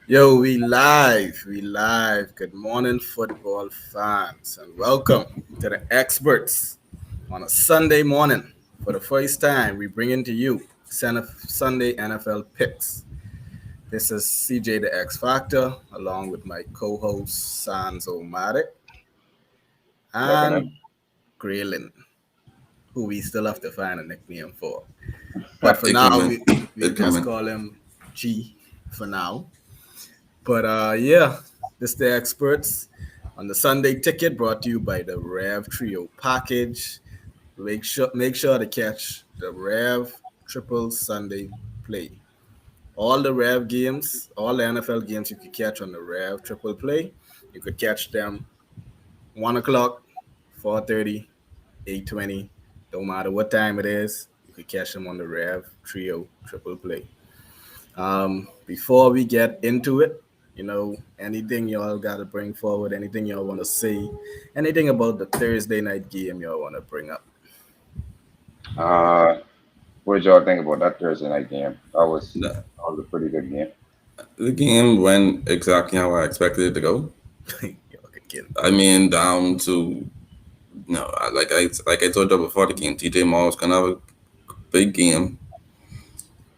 Yo, we live. Good morning, football fans, and welcome to the Experts on a Sunday morning. For the first time, we bring into you Sunday NFL picks. This is CJ the X Factor, along with my co-host Sans Omatic and Reckoning. Graylin, who we still have to find a nickname for. But for It now, coming. we'll It just coming. call him G for now. But yeah, this is the experts on the Sunday ticket brought to you by the Rev Trio package. Make sure to catch the Rev Triple Sunday play. All the Rev games, all the NFL games you could catch on the Rev Triple play. You could catch them 1 o'clock, 4:30, 8:20. Don't matter what time it is, you could catch them on the Rev Trio Triple play. Before we get into it, anything y'all got to bring forward, anything y'all want to say, anything about the Thursday night game y'all want to bring up. Uh, what did y'all think about that Thursday night game? The, That was a pretty good game. the game went exactly how I expected it to go. Y'all could get I mean, down to like I told you before the game, TJ Moss gonna have a big game.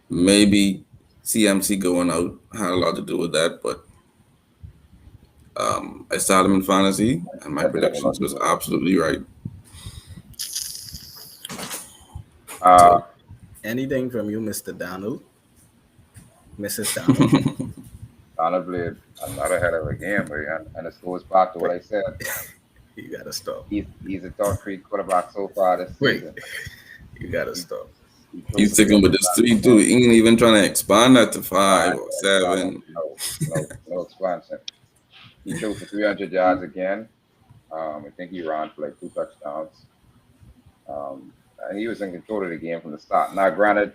Maybe CMC going out had a lot to do with that, but I started him in fantasy, and my That did have a lot predictions to was do with it. absolutely right. Uh, so anything from you, Mr. Donald, Mrs. Donald. Honestly, another head of a game, and it goes back to what Wait, I said. you gotta stop. He's a top three quarterback so far this Wait, season. you gotta He, stop. he throws He's for sticking with 300 this yards three a too. game. He ain't even trying to expand that to I five ain't or gonna expand it. seven. No expansion. He threw for 300 yards again. I think he ran for like two touchdowns. And he was in control of the game from the start. Now, granted,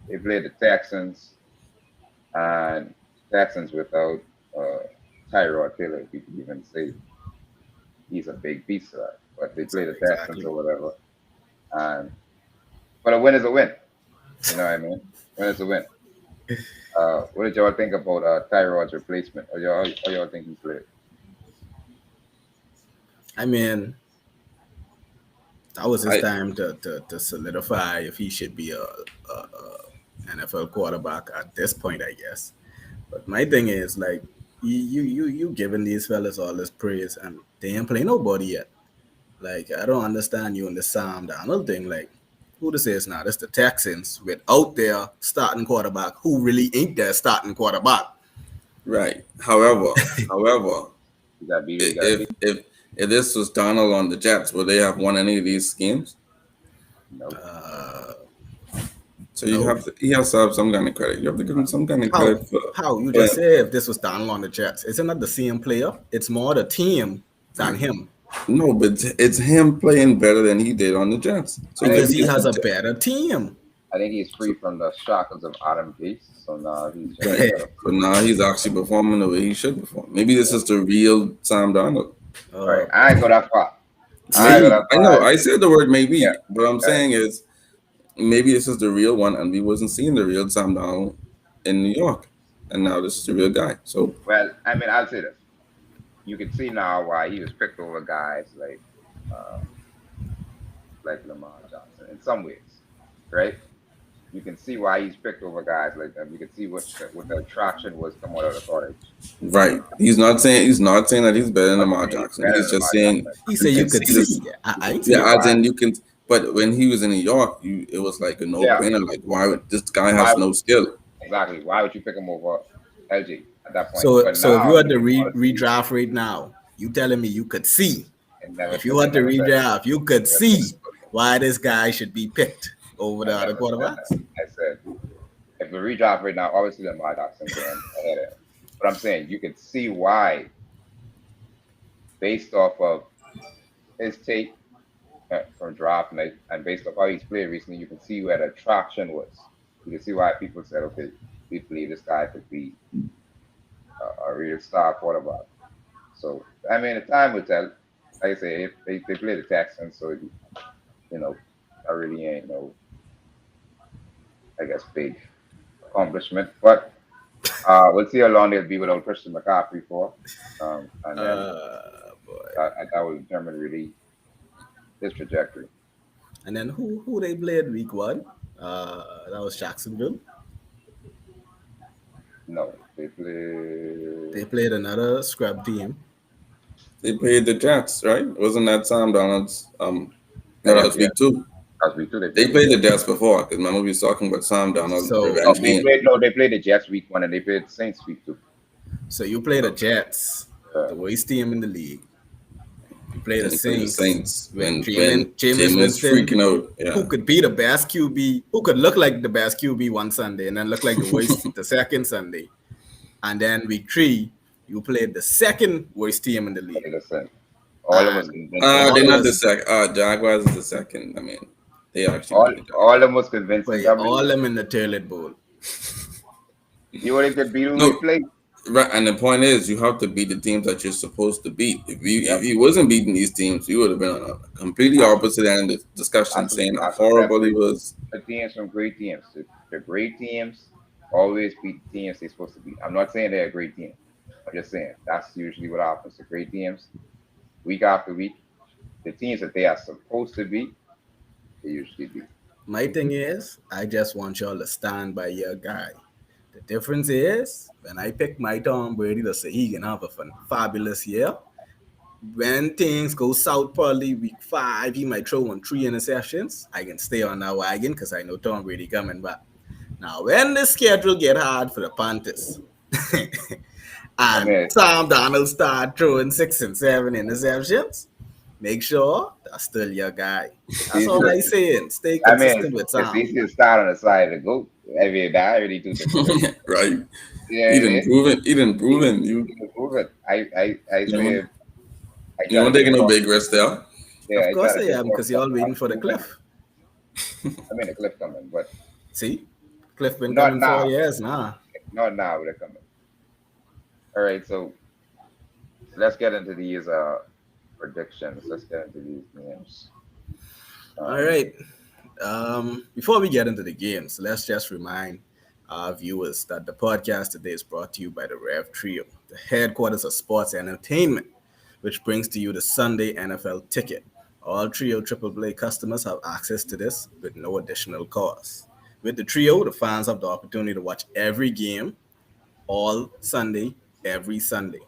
they played the Texans, and Texans without uh, Tyrod Taylor, if you could even say he's a big beast, right? But they played the Texans Exactly. or whatever. And but a win is a win. You know what I mean? Win is a win. What did y'all think about Tyrod's replacement? Or y'all think he played? I mean, that was his I time to solidify if he should be a NFL quarterback at this point, I guess. But my thing is like you giving these fellas all this praise and they ain't play nobody yet. Like I don't understand you in the Sam Donald thing. Like who this is now? That's the Texans without their starting quarterback, who really ain't their starting quarterback. right. However, You got beat. You got if beat. if if this was Donald on the Jets, would they have won any of these games? Nope. Uh, So you no. have to he has to have some kind of credit. You have to give him some kind of How? credit for How you just playing. say if this was Donald on the Jets? It's not the same player. It's more the team than Right. him No, but it's him playing better than he did on the Jets. So I think because maybe he he's. it's has the a Jets. better team. I think he's free So, from the shackles of Adam Gase. So now he's just right. a better So player. now he's actually performing the way he should perform. Maybe this is the real Sam Donald. Right. Oh I ain't go that far. I ain't go Maybe. that I far. know. I said the word Yeah. maybe. What I'm Right. saying is maybe this is the real one and we wasn't seeing the real Sam Donald in New York. And now this is the real guy. So Well, I mean, I'll say this. You can see now why he was picked over guys uh, like Lamar Johnson in some ways, right? You can see why he's picked over guys like them. You can see what the attraction was coming out of college. right. He's not saying that he's better than Not Lamar saying he's Jackson. better He's than just Lamar saying Johnson. he you said you can could see this. see. I ain't You can see see Yeah, that. as why. in you can. But when he was in New York, it was like a Yeah. no-brainer. Like, why would this guy Why has no skill? exactly? Why would you pick him over LG at that point? So But so if now you had you to can sort of see redraft right now, you telling me you could see. and never If you and had to never said redraft, you could never said see why this guy should be picked over I the other never said that. quarterbacks. I said if we redraft right now, obviously Lamar Jackson going ahead of him. But I'm saying you could see why based off of his tape from draft night and based off how he's played recently, you can see where the attraction was. You can see why people said, okay, we believe this guy could be a real star quarterback. So, I mean, the time will tell. Like I say, if they play the Texans, so, I really ain't no, I guess, big accomplishment. But We'll see how long they'll be without Christian McCaffrey for, and then Boy. that will determine really his trajectory. And then who they played week one? That was Jacksonville. No, they play. They played another scrub team. They played the Jets, right? Wasn't that Sam Donald's? No, That that was was yeah. week two. As we do, they They played the played the Jets. Jets before, because remember we was talking about Sam Donald So Oh, revenge they game. played no, they played the Jets week one, and they played the Saints week two. so you play the Jets, Uh, the worst team in the league. You play the Then he played the Saints Saints with when Jameis Jameis Winston, freaking out. who Yeah, could be the best QB, who could look like the best QB one Sunday and then look like the worst the second Sunday. And then week three, you played the second worst team in the league. listen, all of them was And convincing. they're all not the was second. Jaguars is the second. I mean, they actually All beat the all of Jaguars. them was convincing. but all W. them in the toilet bowl. You only could beat who we No, played. right. And the point is, you have to beat the teams that you're supposed to beat. If Yep, you wasn't beating these teams, you would have been on a completely that's opposite end of the discussion, that's what, saying how that's what horrible he separates was. the teams from great teams. The great teams always beat the teams they're supposed to beat. I'm not saying they're a great team. I'm just saying that's usually what happens. The great teams, week after week, the teams that they are supposed to beat, they usually beat. My thing is, I just want y'all to stand by your guy. The difference is, when I pick my Tom Brady to say he can have a fabulous year, when things go south probably week five, he might throw on 3 interceptions. I can stay on that wagon because I know Tom Brady coming back. Now, when the schedule get hard for the Panthers, I and mean, Sam Donald start throwing 6 and 7 interceptions, make sure that's still your guy. it's That's easy all to. I saying. Stay I mean, consistent with it's Sam. easy to start on the side of the goat. I mean, that already do different. Right? Yeah, He it didn't is. prove it. He didn't prove You it. can prove it. I You know, say I you try to don't give take no Tom. big risk there. Yeah, Of I try course to I give am, Tom because some y'all waiting props for the too, man. cliff. I mean, the cliff coming, but See? Cliff been not coming for now. years now. Not now. They're coming. All right, so let's get into these predictions. Let's get into these games. All Um, right. Before we get into the games, let's just remind our viewers that the podcast today is brought to you by the Rev Trio, the headquarters of sports entertainment, which brings to you the Sunday NFL ticket. All Trio Triple Play customers have access to this with no additional cost. With the Trio, the fans have the opportunity to watch every game all Sunday, every Sunday.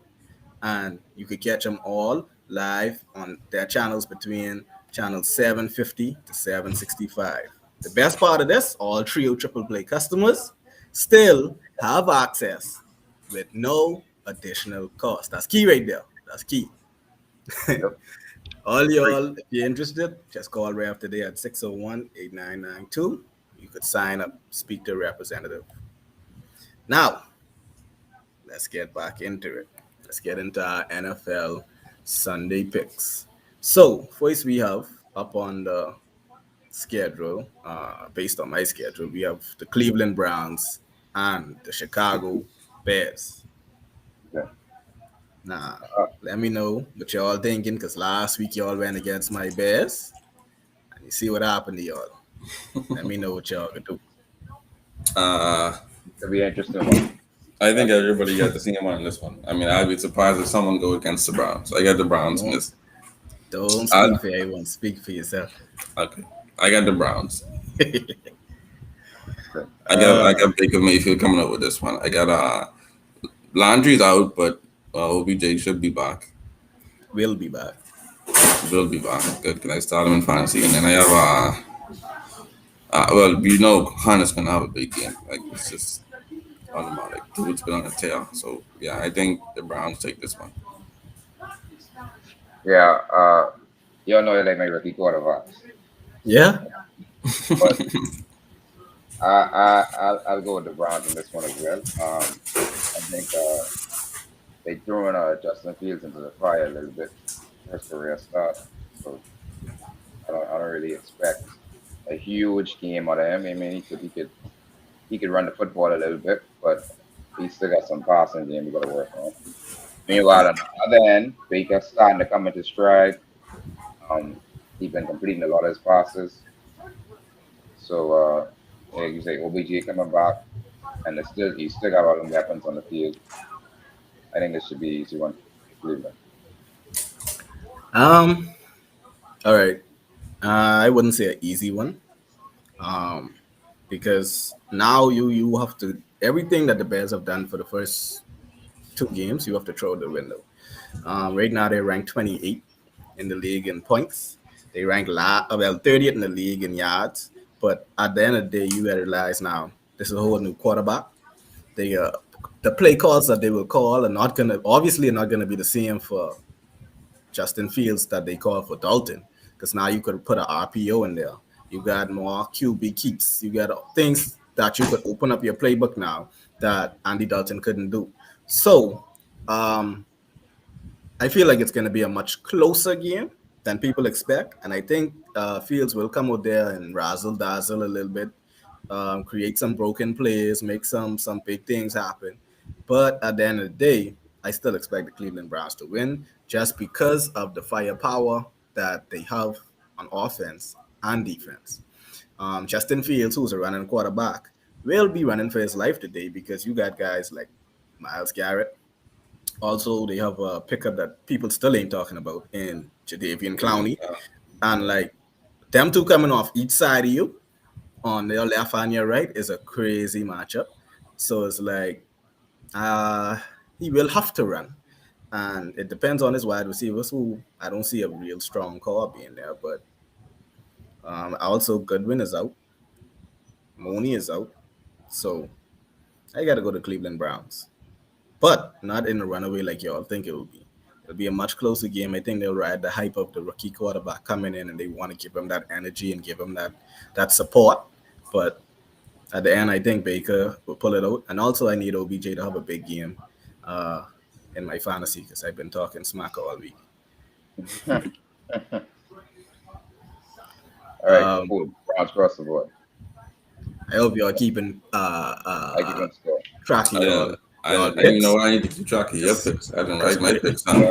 And you could catch them all live on their channels between channel 750 to 765. The best part of this, all Trio Triple Play customers still have access with no additional cost. That's key right there. That's key. yep, All free. y'all, if you're interested, just call Rev today at 601-8992. You could sign up, speak to a representative. Now, let's get back into it. Let's get into our NFL Sunday picks. So, first we have up on the schedule, based on my schedule, we have the Cleveland Browns and the Chicago Bears. Yeah. Now, Uh, let me know what y'all thinking, because last week y'all went against my Bears, and you see what happened to y'all. Let me know what y'all can do. Uh, it'll be an interesting one. I think everybody got the same one on this one. I mean, I'd be surprised if someone go against the Browns. I got the Browns, Don't miss. don't I speak for everyone. Speak for yourself. okay. I got the Browns. Okay. I uh, got Baker Mayfield coming up with this one. I got Landry's out, but OBJ should be back. we'll be back. Will be back. Good. Can I start him in fantasy? And then I have well, Hunter's gonna have a big game. Like it's just automatic. Dude's been on a tear. So yeah, I think the Browns take this one. Yeah. You all know you like my rookie quarterbacks, Yeah. but I'll go with the Browns in this one as well. I think they threw in Justin Fields into the fire a little bit for his career start, so I don't really expect a huge game out of him. I mean, he could run the football a little bit, but he's still got some passing game we got to work on. Meanwhile, Right. on the other end, Baker's starting to come into stride. Um, he's been completing a lot of his passes. So, like you say, OBJ coming back. and he still got all them weapons on the field. I think this should be an easy one for Cleveland. Um, all right. I wouldn't say an easy one. Um, because now you have to everything that the Bears have done for the first two games, you have to throw out the window. Right now they're ranked 28 in the league in points. They rank 30th in the league in yards. But at the end of the day, you gotta realize now this is a whole new quarterback. The play calls that they will call are not gonna obviously are not gonna be the same for Justin Fields that they call for Dalton, because now you could put an RPO in there. You got more QB keeps. You got things that you could open up your playbook now that Andy Dalton couldn't do. So um, I feel like it's going to be a much closer game than people expect, and I think Fields will come out there and razzle dazzle a little bit, create some broken plays, make some big things happen. But at the end of the day, I still expect the Cleveland Browns to win just because of the firepower that they have on offense and defense. Justin Fields, who's a running quarterback, will be running for his life today because you got guys like Miles Garrett. Also, they have a pickup that people still ain't talking about in Jadavian Even Clowney. And Yeah, like them two coming off each side of you on their left and your right is a crazy matchup. So it's like uh he will have to run. And it depends on his wide receivers who I don't see a real strong core being there. But also Goodwin is out. Mooney is out. So I gotta go to Cleveland Browns. But not in a runaway like y'all think it will be. It'll be a much closer game. I think they'll ride the hype of the rookie quarterback coming in, and they want to give him that energy and give him that support. But at the end, I think Baker will pull it out. And also, I need OBJ to have a big game uh, in my fantasy because I've been talking smack all week. yeah. All right, Um, cool. Browns across the board. I hope y'all keeping I give them score. track of I y'all I you know picks I need to keep track of your picks. I didn't write my picks Yeah, down.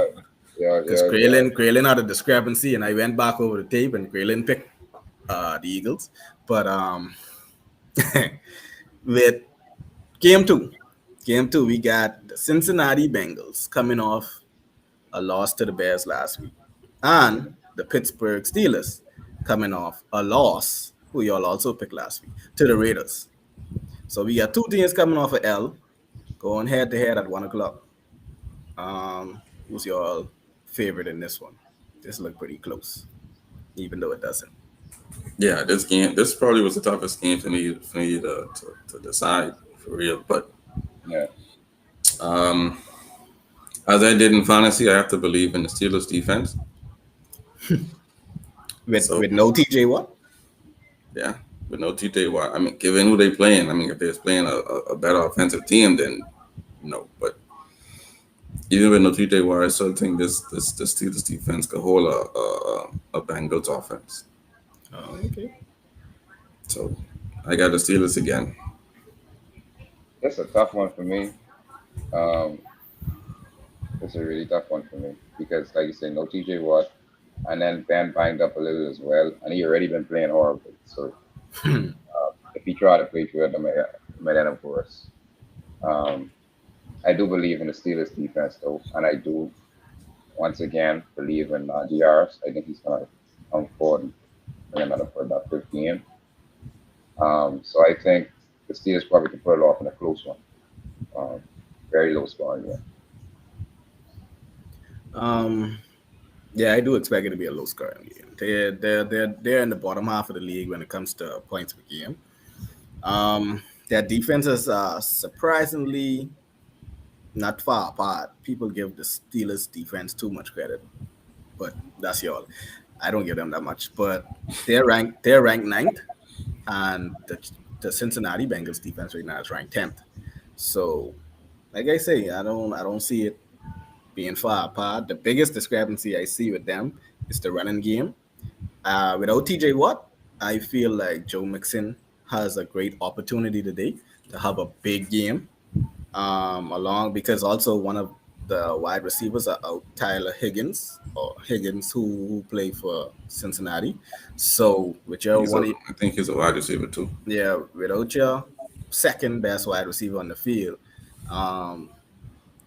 yeah, because yeah, yeah. Kraylin had a discrepancy, and I went back over the tape, and Kraylin picked the Eagles. But with game two, we got the Cincinnati Bengals coming off a loss to the Bears last week, and the Pittsburgh Steelers coming off a loss, who y'all also picked last week, to the Raiders. So we got two teams coming off a L, going head to head at 1 o'clock. Who's your favorite in this one? This look pretty close, even though it doesn't. Yeah, this probably was the toughest game for me to decide for real. But Yeah. um, as I did in fantasy, I have to believe in the Steelers defense. With So no TJ what? yeah, with no TJ Watt. I mean, given who they playing, I mean, if they're playing a better offensive team, then no. But even with no TJ Watt, I still think this Steelers defense could hold a Bengals offense. Oh, okay. So I got the Steelers again. It's a tough one for me. Um, it's a really tough one for me because, like you said, no TJ Watt, and then Ben banged up a little as well, and he already been playing horrible. So if he tried to play through it, it might end up worse. Um, I do believe in the Steelers defense though, and I do once again believe in DRs. I think he's gonna come forward and bring another productive game. So I think the Steelers probably can pull it off in a close one. Um, very low scoring game. um, yeah, I do expect it to be a low scoring game. They're in the bottom half of the league when it comes to points per game. Their defenses are surprisingly not far apart. People give the Steelers defense too much credit, but that's y'all. I don't give them that much. But they're ranked ninth, and the Cincinnati Bengals defense right now is ranked 10th. So, like I say, I don't see it being far apart. The biggest discrepancy I see with them is the running game. Without TJ Watt, I feel like Joe Mixon has a great opportunity today to have a big game. Along because also one of the wide receivers are out, Tyler Higgins or Higgins, who play for Cincinnati. So with your He's a one, I think he's a wide receiver too. yeah, without your second best wide receiver on the field. Um,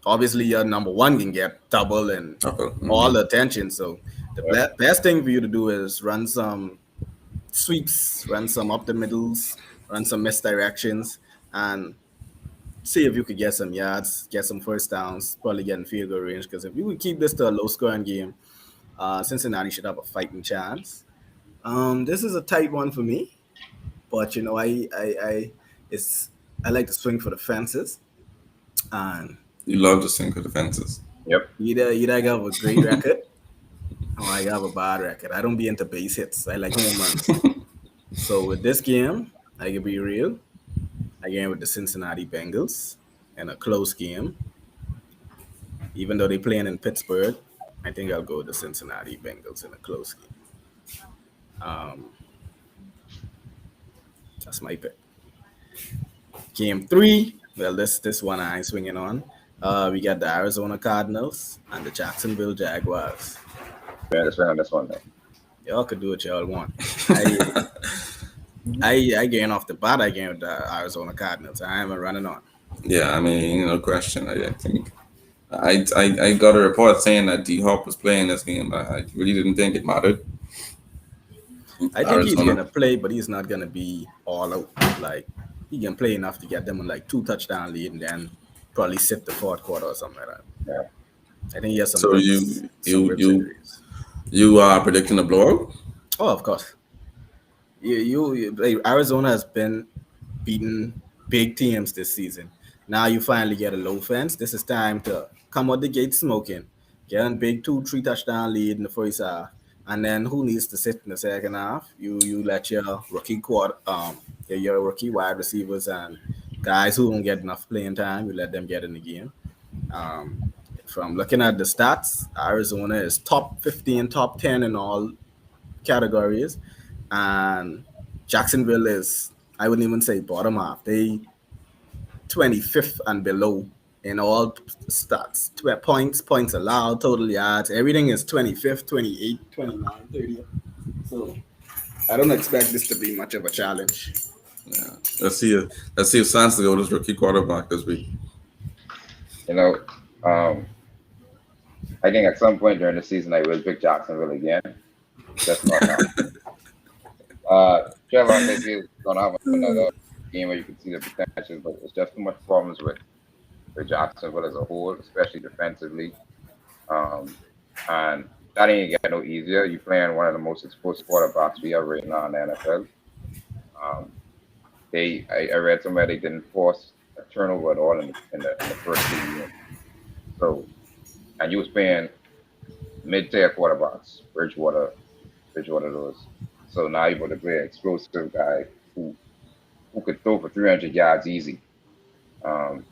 Obviously, your number one can get double and Okay. all the attention. So the Yep. best thing for you to do is run some sweeps, run some up the middles, run some misdirections, and see if you could get some yards, get some first downs, probably get in field goal range. Because if you would keep this to a low scoring game, Cincinnati should have a fighting chance. This is a tight one for me, but it's I like to swing for the fences, and You love to sink for the fences. Yep. either I have a great record or I have a bad record. I don't be into base hits. I like home runs. So with this game, I can be real. I game with the Cincinnati Bengals in a close game. Even though they're playing in Pittsburgh, I think I'll go with the Cincinnati Bengals in a close game. Um, that's my pick. Game three. Well, this one I ain't swinging on. We got the Arizona Cardinals and the Jacksonville Jaguars. Yeah, let's on this one then. Y'all could do what y'all want. I gain off the bat. I gain with the Arizona Cardinals. I am running on. Yeah, I mean, no question. I think I got a report saying that D Hop was playing this game, but I really didn't think it mattered. I think he's Arizona. gonna play, but he's not gonna be all out. Like he can play enough to get them on like 2 touchdown lead, and then probably sit the fourth quarter or something like that. Yeah. I think he has So some ribs injuries. you are predicting a blowout? Oh, of course. Like, Arizona has been beating big teams this season. Now you finally get a low fence. This is time to come out the gate smoking. Get a big 2, 3 touchdown lead in the first half. And then who needs to sit in the second half? You let your your rookie wide receivers and guys who don't get enough playing time, you let them get in the game. Um, from looking at the stats, Arizona is top 15, top 10 in all categories, and Jacksonville is, I wouldn't even say bottom half. They 25th and below in all stats. Points allowed, total yards, everything is 25th, 28th, 29th, 30th. So I don't expect this to be much of a challenge. Yeah. Let's see if Sansa go this rookie quarterback this week. You know, um, I think at some point during the season I will pick Jacksonville again. Just not now. Trevor, I think he's gonna have another game where you can see the potential, but it's just too much problems with Jacksonville as a whole, especially defensively. Um, and that ain't get no easier. You're playing one of the most exposed quarterbacks we have right now in the NFL. Um, I read somewhere they didn't force a turnover at all in the first 2 years. So, and you was playing mid-tier quarterbacks, Bridgewater those. So now you're going to play an explosive guy who could throw for 300 yards easy. Um,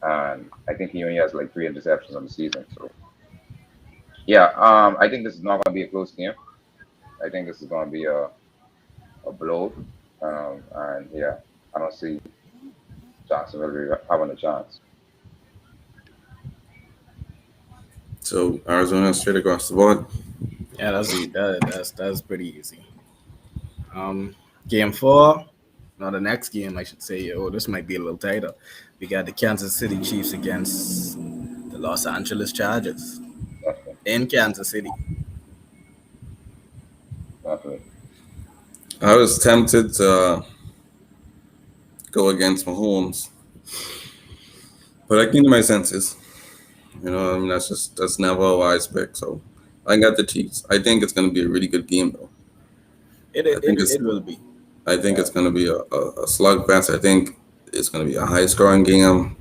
and I think he only has like 3 interceptions on the season. So yeah, I think this is not going to be a close game. I think this is going to be a blow. And yeah, I don't see Jacksonville really having a chance. So Arizona straight across the board. Yeah, that's pretty easy. Game four, no, the next game I should say. Oh, this might be a little tighter. We got the Kansas City Chiefs against the Los Angeles Chargers Definitely, in Kansas City. definitely. I was tempted to go against Mahomes, but I came to my senses. I mean that's never a wise pick. So I got the Chiefs. I think it's going to be a really good game though. It I it, think it, it's it will be. I think Yeah. it's going to be a slugfest. I think it's going to be a high scoring game.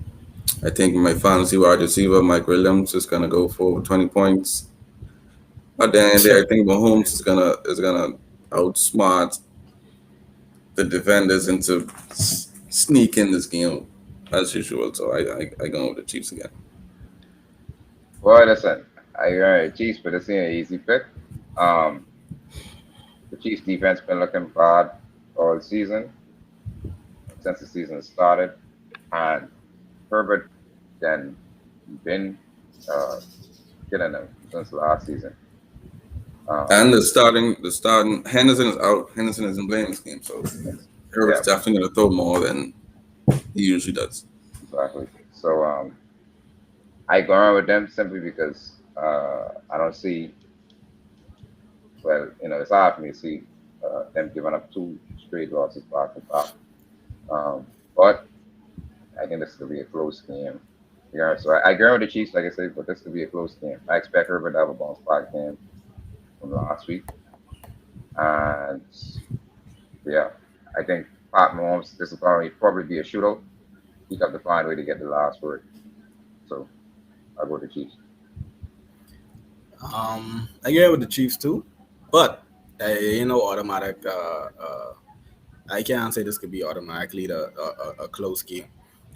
I think my fantasy wide receiver Mike Williams is going to go for 20 points. At the end of the day, I think Mahomes is gonna outsmart the defenders into sneak in this game as usual. So I go with the Chiefs again. Well, listen, I Chiefs, but this ain't an easy pick. Um, the Chiefs defense been looking bad all season since the season started, and Herbert then been uh, killing them since last season. Um, And the starting Henderson is out. Henderson isn't playing this game, so yeah, Herbert's definitely gonna throw more than. He usually does. exactly. So I go around with them simply because I don't see. Well, it's hard for me to see them giving up two straight losses back to back. But I think this could be a close game. Yeah, so I agree with the Chiefs, like I said, but this could be a close game. I expect Herbert to have a bounce back game from last week, and yeah, I think Pat Mahomes. This will probably be a shootout. He got to find a way to get the last word. So I'll go to Chiefs. I agree with the Chiefs too, but automatic. I can't say this could be automatically a close game.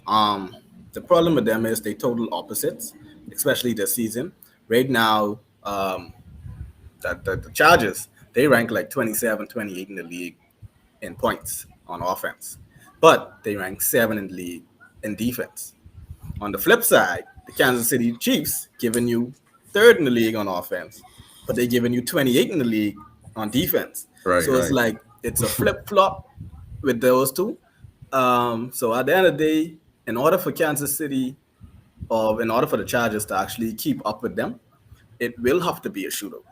Um, the problem with them is they total opposites, especially this season. Right now, that the Chargers they rank like 27, 28 in the league in points on offense, but they rank 7 in the league in defense. On the flip side, the Kansas City Chiefs giving you third in the league on offense, but they're giving you 28 in the league on defense. Right, So it's right. like it's a flip flop with those two. So at the end of the day, in order for Kansas City or in order for the Chargers to actually keep up with them, it will have to be a shootout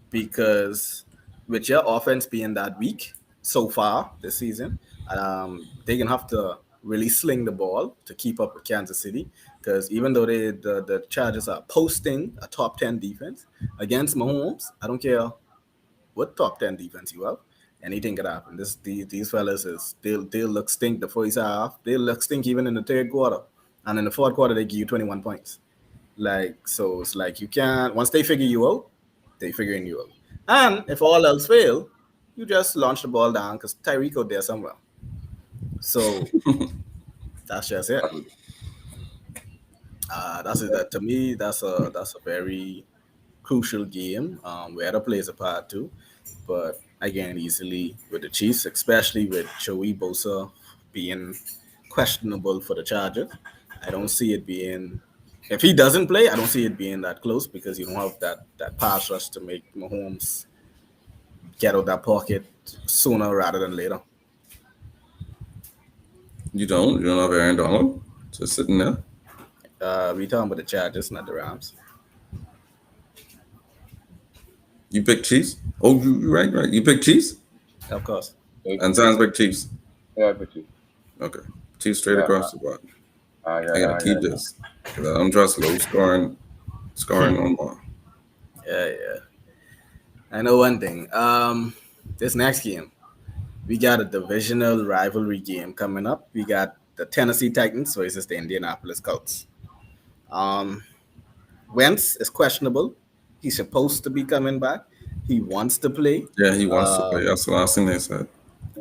because with your offense being that weak so far this season, they're gonna have to really sling the ball to keep up with Kansas City. Because even though the Chargers are posting a top 10 defense against Mahomes, I don't care what top 10 defense you have, anything could happen. These fellas is they'll look stink the first half, they'll look stink even in the third quarter, and in the fourth quarter they give you 21 points. Like so, it's like you can't once they figure you out, they figuring you out. And if all else fail, you just launch the ball down because Tyreek out there somewhere. So that's just it. Exactly. That's it. That to me, that's a very crucial game. Where the plays a part too, but again, easily with the Chiefs, especially with Joey Bosa being questionable for the Chargers. I don't see it being. If he doesn't play, I don't see it being that close because you don't have that pass rush to make Mahomes get out that pocket sooner rather than later. You don't? You don't have Aaron Donald just sitting there? We talking about the Chargers, not the Rams, You pick Chiefs? Oh, you right, right. You pick Chiefs? of course. And Sans pick Chiefs. Yeah, but you. Okay. Chiefs straight Yeah, across the board. I gotta I keep got. this. 'Cause I don't trust low scoring no more. Yeah, yeah. I know one thing. This next game, we got a divisional rivalry game coming up. We got the Tennessee Titans versus the Indianapolis Colts. Um, Wentz is questionable. He's supposed to be coming back. He wants to play. Yeah, he wants to play. Um, That's the last thing they said.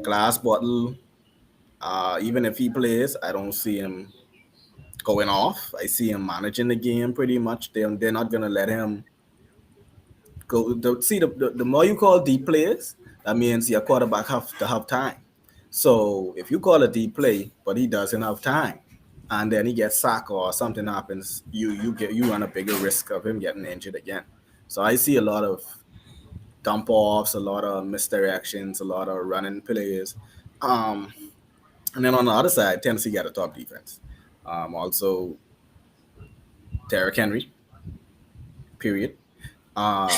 Glass bottle. Even if he plays, I don't see him going off. I see him managing the game pretty much. They're not gonna let him go. The more you call deep plays, that means your quarterback have to have time. So if you call a deep play, but he doesn't have time, and then he gets sacked or something happens, you run a bigger risk of him getting injured again. So I see a lot of dump offs, a lot of misdirections, a lot of running plays. Um, and then on the other side, Tennessee got a top defense. Also, Derrick Henry, period. Uh,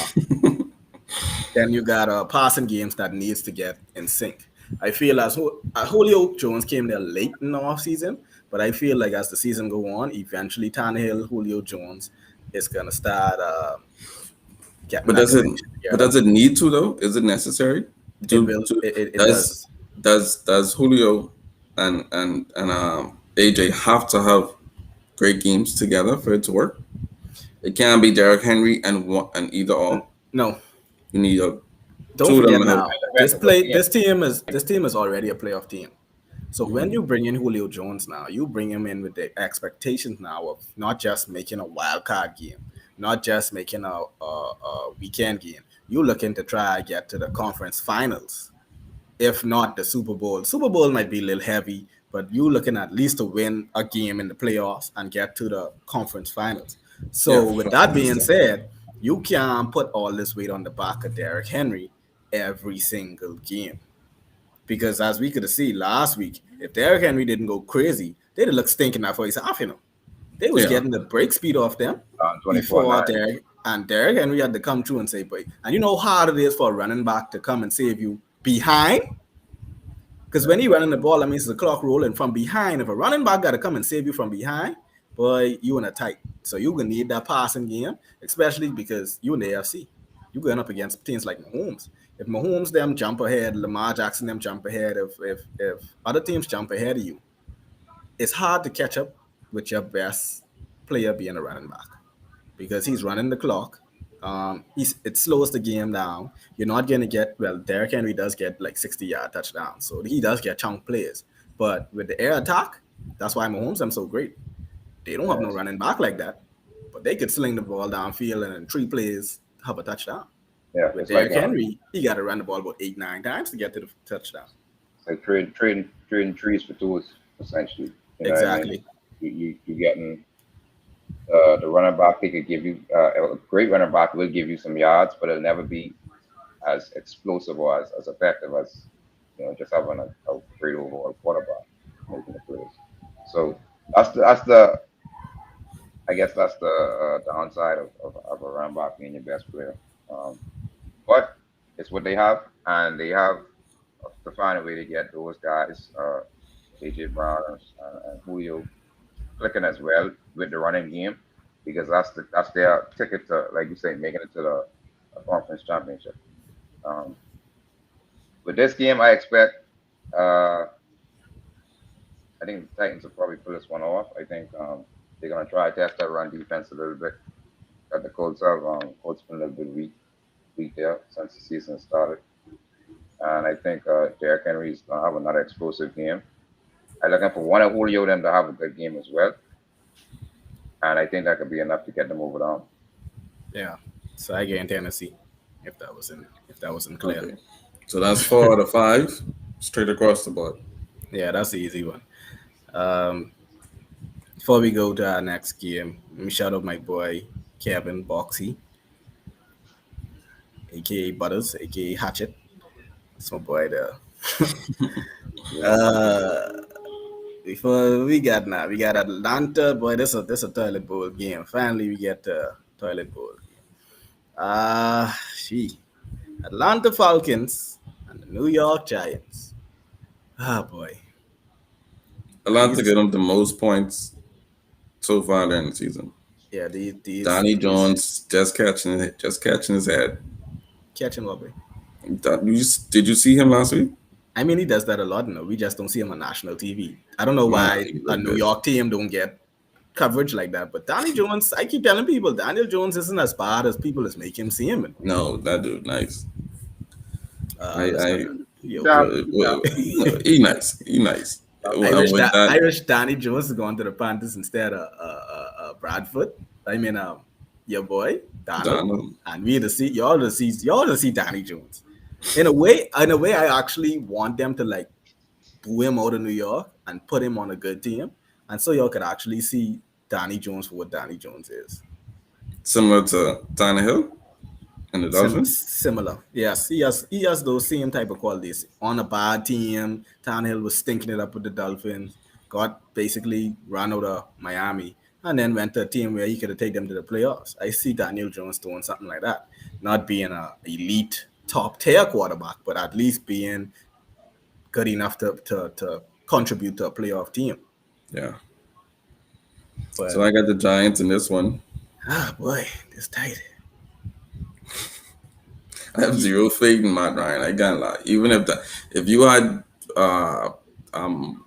then you got passing games that needs to get in sync. I feel Julio Jones came there late in the offseason, but I feel like as the season go on, eventually Tannehill, Julio Jones is gonna start getting But that does it connection but together. does it need to though? Is it necessary? It Do, will. do It does does. does Julio and AJ have to have great games together for it to work? It can't be Derrick Henry and one and either or. No, You need don't two of forget them have. now. This What play, game? this team is already a playoff team. So when Mhm. you bring in Julio Jones now, you bring him in with the expectations now of not just making a wild card game, not just making a weekend game. You looking to try to get to the conference finals, if not the Super Bowl. Super Bowl might be a little heavy, but you looking at least to win a game in the playoffs and get to the conference finals. Yeah, So for with sure. that being said, you can't put all this weight on the back of Derrick Henry every single game. Because as we could see last week, if Derrick Henry didn't go crazy, They did look stinking that first half, you know. They was Yeah. getting the break speed off them 24-9. before Derek and Derek Henry had to come through and say, boy, and you know how hard it is for a running back to come and save you behind? Because when he running the ball, that means the clock rolling from behind. If a running back got to come and save you from behind, boy, you in a tight. So you gonna need that passing game, especially because you in the AFC. You going up against teams like Mahomes. If Mahomes them jump ahead, Lamar Jackson them jump ahead, if other teams jump ahead of you, it's hard to catch up with your best player being a running back because he's running the clock. It slows the game down. You're not going to get, well, Derrick Henry does get like 60-yard touchdowns, so he does get chunk plays. But with the air attack, that's why Mahomes them so great. They don't have no Yes, running back like that, but they could sling the ball downfield and in 3 plays have a touchdown. yeah, With it's like Derrick Henry, he got to run the ball about 8, 9 times to get to the touchdown. it's like trading trees for tools essentially. You know what I mean? Exactly. You getting the running back. They could give you a great running back will give you some yards, but it'll never be as explosive or as effective as just having a great overall quarterback making the plays. So that's the I guess that's the downside of a running back being your best player. Um, but it's what they have, and they have to find a way to get those guys, AJ Brown and Julio, clicking as well with the running game, because that's their ticket to, like you say, making it to the conference championship. Um, with this game, I expect. Uh, I think the Titans will probably pull this one off. I think they're gonna try to test that run defense a little bit. Got the Colts been a little bit weak there since the season started, and I think Derrick Henry is gonna have another explosive game. I'm looking for one of Julio them to have a good game as well, and I think that could be enough to get them over the hump. Yeah. So I get Tennessee if that wasn't clear. Okay. So that's 4 out of 5, straight across the board. Yeah, that's the easy one. Um, Before we go to our next game, let me shout out my boy Kevin Boxy, aka Butters, aka Hatchet. That's my boy there. Yeah, uh, Before we got Atlanta. Boy, this a toilet bowl game. Finally, we get the toilet bowl. She Atlanta Falcons and the New York Giants. Ah, boy, Atlanta these get them the most points so far during the season. yeah Donnie these Jones just catching his head. catch him up. Eh? Did you see him last week? I mean, he does that a lot. No, we just don't see him on national TV. I don't know Man, why he a looked New good. York team don't get coverage like that. But Danny Jones, I keep telling people, Daniel Jones isn't as bad as people is making him see him. No, that dude nice. This I guy, yo, yeah, yeah. no, he nice. He nice. And with that, I wish Danny Jones is going to the Panthers instead of Bradford. I mean, your boy Donald, Donald, and we to see y'all to see Danny Jones. In a way, I actually want them to like boo him out of New York and put him on a good team, and so y'all could actually see Danny Jones for what Danny Jones is. similar to Tannehill and the Dolphins. Similar, yes, he has those same type of qualities. On a bad team, Tannehill was stinking it up with the Dolphins. Got basically run out of Miami, and then went to a team where he could have taken them to the playoffs. I see Daniel Jones doing something like that, not being a elite top tier quarterback, but at least being good enough to contribute to a playoff team. Yeah. But So I got the Giants in this one. boy, this tight. I have zero faith in Matt Ryan. I can't lie. Even if you had uh um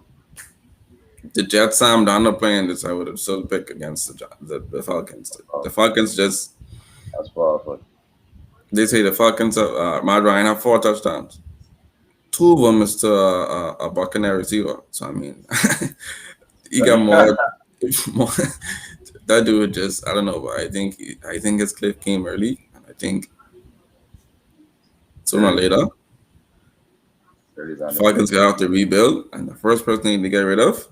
the Jets Sam Darnold playing this, I would have still picked against the Falcons. The Oh, Falcons just that's powerful. they say the Falcons Matt Ryan have 4 touchdowns. 2 of them is to a Buccaneer receiver. So I mean, he got more. That dude just I don't know, but I think his cliff came early, and I think sooner or Early, later early's on the cliff. Falcons got have to rebuild, and the first person they need to get rid of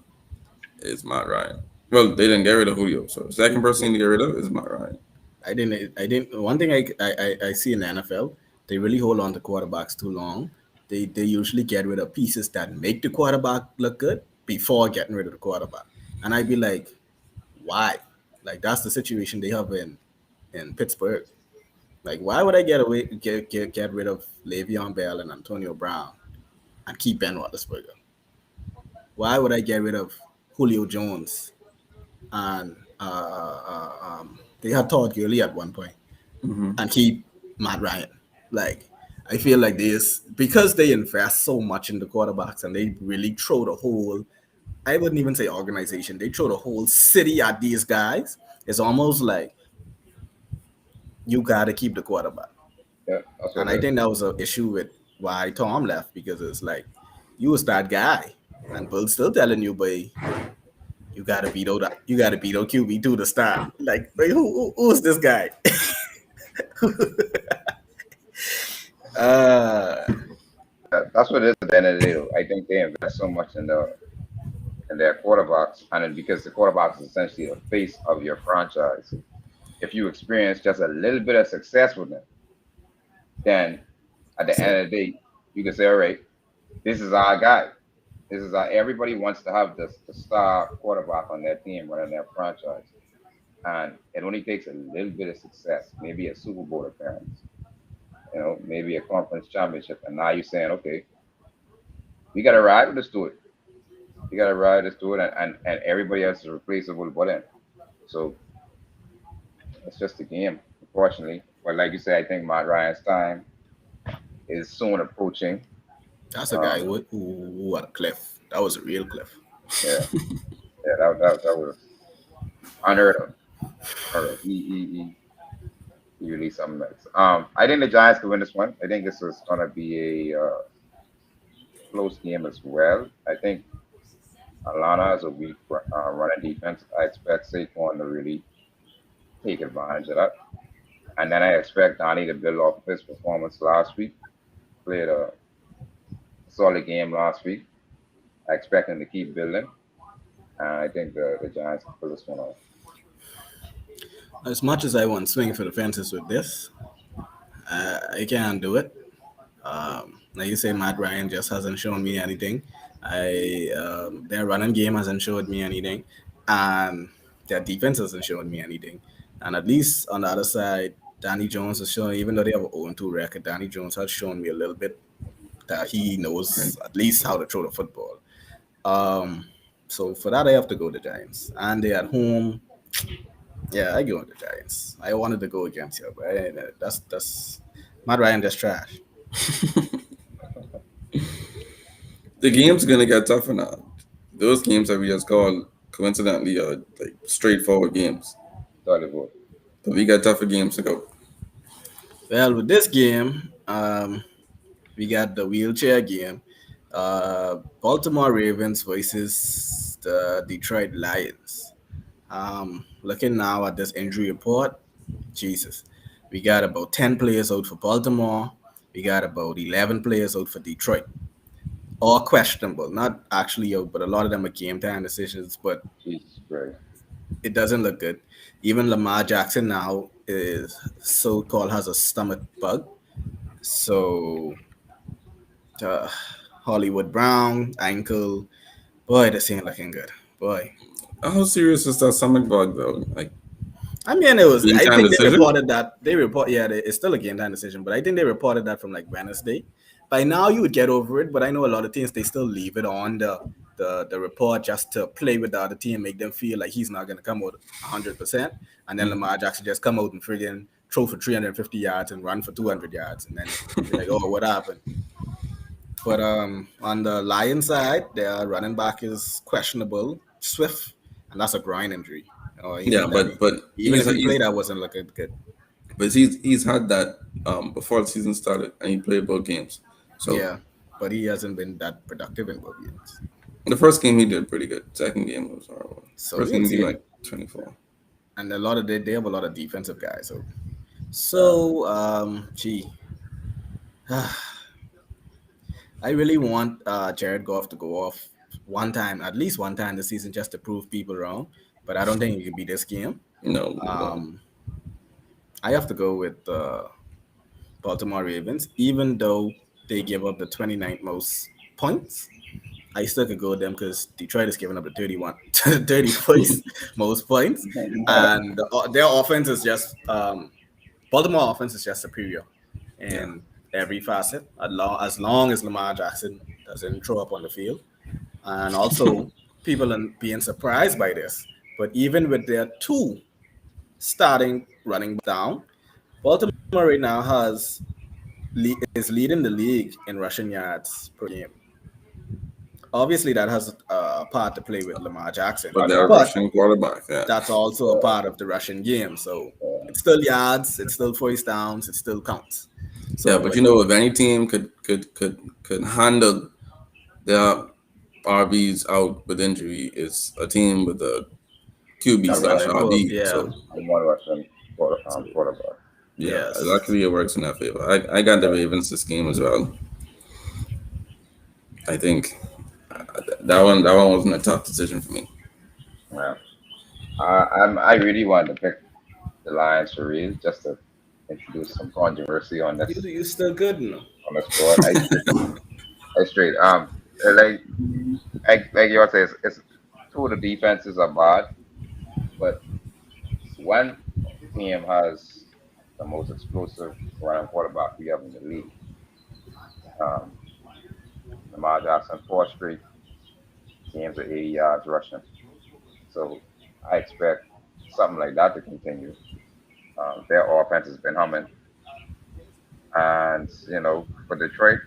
is Matt Ryan. Well, they didn't get rid of Julio, so the second person they need to get rid of is Matt Ryan. I didn't. One thing I see in the NFL, they really hold on to quarterbacks too long. They usually get rid of pieces that make the quarterback look good, before getting rid of the quarterback. And I'd be like, why? Like that's the situation they have in Pittsburgh. Like, why would I get rid of Le'Veon Bell and Antonio Brown and keep Ben Roethlisberger? Why would I get rid of Julio Jones and they had Todd Gurley at one point Hmm. and keep Matt Ryan? Like, I feel like this because they invest so much in the quarterbacks and they really throw the whole. I wouldn't even say organization. They throw the whole city at these guys. It's almost like you got to keep the quarterback. Yeah, that's And what I it is. think that was an issue with why Tom left because it's like you was that guy, and Bill's still telling you, boy, you gotta beat out QB2 to start. Like, wait, who's this guy? uh, That's what it is at the end of the day. Though. I think they invest so much in their quarterbacks, and then because the quarterback is essentially the face of your franchise, if you experience just a little bit of success with them, then at the so end of the day, you can say, all right, this is our guy. This is our, everybody wants to have the star quarterback on their team running their franchise. And it only takes a little bit of success, maybe a Super Bowl appearance, maybe a conference championship. And now you're saying, okay, we got to ride with this to it. You got to ride this to it, and everybody else is replaceable but then. So it's just a game, unfortunately. But like you said, I think Matt Ryan's time is soon approaching. that's a guy Um, who had a cliff. That was a real cliff. yeah, yeah, that was unheard of. Unheard of. He released something else. I think the Giants could win this one. I think this is gonna be a close game as well. I think Atlanta has a weak running defense. I expect Saquon to really take advantage of that. And then I expect Donnie to build off of his performance last week. Played a solid game last week. I expect him to keep building. And I think the Giants can pull this one off. As much as I want to swing for the fences with this, I can't do it. Like you say, Matt Ryan just hasn't shown me anything. Their running game hasn't showed me anything, and their defense hasn't shown me anything. And at least on the other side, Danny Jones has shown, even though they have an 0-2 record, Danny Jones has shown me a little bit that he Right. knows at least how to throw the football. Um, so for that, I have to go the Giants, and they at home. Yeah, I go with the Giants. I wanted to go against you, but that's Matt Ryan just trash. The game's gonna get tougher now. Those games that we just called coincidentally are like straightforward games, Solid vote. but we got tougher games to go. Well, with this game, we got the wheelchair game. Baltimore Ravens versus the Detroit Lions. Looking now at this injury report, Jesus, we got about 10 players out for Baltimore. We got about 11 players out for Detroit. All questionable, not actually out, but a lot of them are game time decisions. But Jesus Christ. it doesn't look good. Even Lamar Jackson now is so called has a stomach bug. So uh, Hollywood Brown ankle, boy, this ain't looking good. Boy, How serious is that stomach bug though? Like I mean, it was. game I time think they decision? reported that they report. Yeah, it's still a game time decision, but I think they reported that from like Wednesday. By now, you would get over it, but I know a lot of teams they still leave it on the report just to play with the other team, make them feel like he's not going to come out 100%, and then Mhm. Lamar Jackson just come out and friggin' throw for 350 yards and run for 200 yards, and then you're like, oh, what happened? But on the Lions side, their running back is questionable, Swift, and that's a groin injury. Yeah, but Even if he played, I wasn't looking good. he's had that before the season started and he played both games. So Yeah, but he hasn't been that productive in both games. the first game he did pretty good. Second game was horrible. So First we'll game he see. like 24. And a lot of they have a lot of defensive guys. Uh, Gee, I really want Jared Goff to go off one time, at least one time this season, just to prove people wrong. But I don't think it could be this game. No, it won't. Um, I have to go with Baltimore Ravens, even though they give up the 29th most points. I still could go with them because Detroit is giving up the 31, 30 points, most points, and their offense is just Baltimore offense is just superior Yeah, in every facet. As long as Lamar Jackson doesn't throw up on the field, and also people are being surprised by this. But even with their two starting running down, Baltimore right now is leading the league in rushing yards per game. Obviously, that has a part to play with Lamar Jackson, but I they're a know. but rushing quarterback. Yeah, that's also a part of the rushing game. So Yeah. it's still yards, it's still first downs, it still counts. yeah. So But when you know, if any team could handle their RBs out with injury, is a team with a QB Number slash one, RB. yeah, So number one Russian so quarterback. yeah, yes, luckily it works in their favor. I got the Ravens this game as well. I think that one wasn't a tough decision for me. Yeah. I really wanted to pick the Lions for real, just to introduce some controversy you still good, no? on this board. I straight like like you all say, it's two of the defenses are bad, but one team has the most explosive running quarterback we have in the league. Um, Lamar Jackson, four straight games of 80 yards rushing. So I expect something like that to continue. Their offense has been humming, and for Detroit,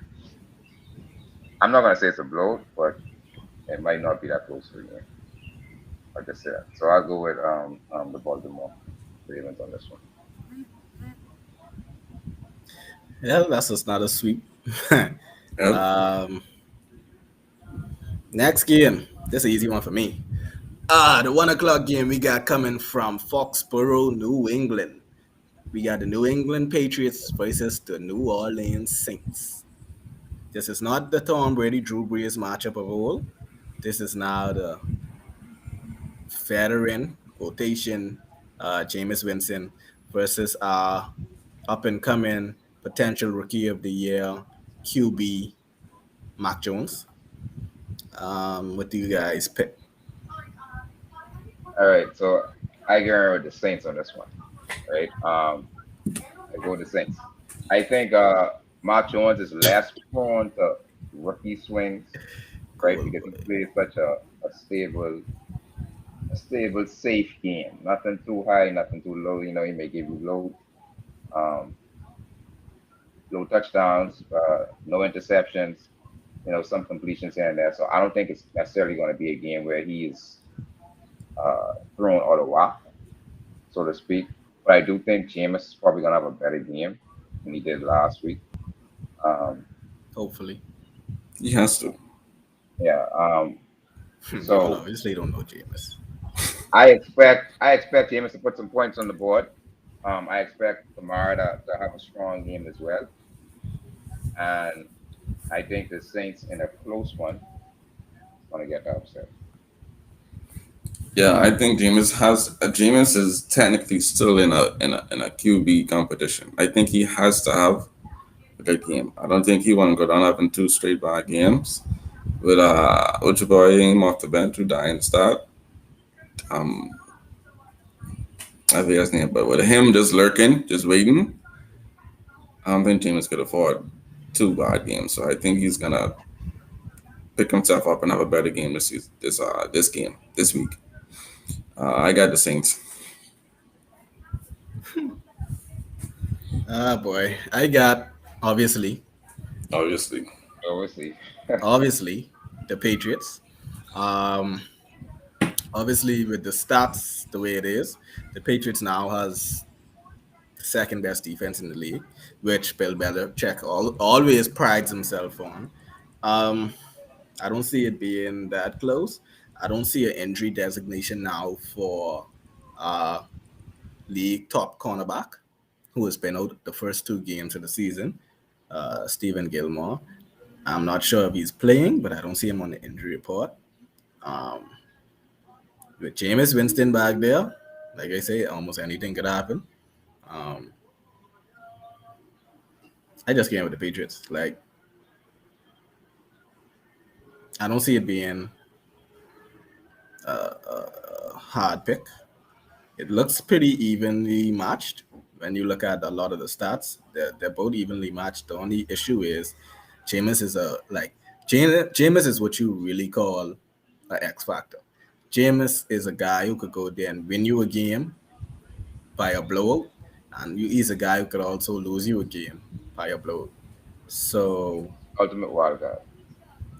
I'm not gonna say it's a blow, but it might not be that close for you. Like I said, so I'll go with the Baltimore Ravens on this one. Yeah, that's just not a sweep. Yep. um, Next game, this is an easy one for me. The 1 o'clock game we got coming from Foxborough, New England. We got the New England Patriots versus the New Orleans Saints. This is not the Tom Brady Drew Brees matchup of old. This is now the veteran rotation, Jameis Winston versus up and coming potential rookie of the year QB Mac Jones. What do you guys pick? All right, so I go with the Saints on this one, right? I go with the Saints. I think Mark Jones is less prone to rookie swings, right? Cool Because he boy. plays such a stable, safe game. Nothing too high, nothing too low. He may give you um, low touchdowns, no interceptions. Some completions here and there. So I don't think it's necessarily going to be a game where he's thrown out of whack, so to speak. But I do think Jameis is probably going to have a better game than he did last week. Um, Hopefully. He has to. yeah. Y'all So obviously don't know Jameis. I expect Jameis to put some points on the board. I expect Kamara to have a strong game as well, and I think the Saints in a close one going to get the upset. Yeah, I think Jameis is technically still in a QB competition. I think he has to have a good game. I don't think he want to go down having two straight bad games with Ochoboy off the bench who dying to start. Um, I forget his name, but with him just lurking, just waiting, I don't think Jameis could afford two bad games. So I think he's gonna pick himself up and have a better game this game this week. I got the Saints, Ah, boy. I got, obviously, obviously. So we'll see. obviously, the Patriots. Um, Obviously, with the stats the way it is, the Patriots now has the second best defense in the league, which Bill Belichick always prides himself on. Um, I don't see it being that close. I don't see an injury designation now for uh, league top cornerback, who has been out the first 2 games of the season, Stephen Gilmore. I'm not sure if he's playing, but I don't see him on the injury report. Um, with Jameis Winston back there, like I say, almost anything could happen. Um, I just came with the Patriots. Like I don't see it being a hard pick. It looks pretty evenly matched when you look at a lot of the stats. They're both evenly matched. The only issue is Jameis is a like Jameis is what you really call a X factor. Jameis is a guy who could go there and win you a game by a blowout, and he's a guy who could also lose you a game by a blowout. So Ultimate wild card.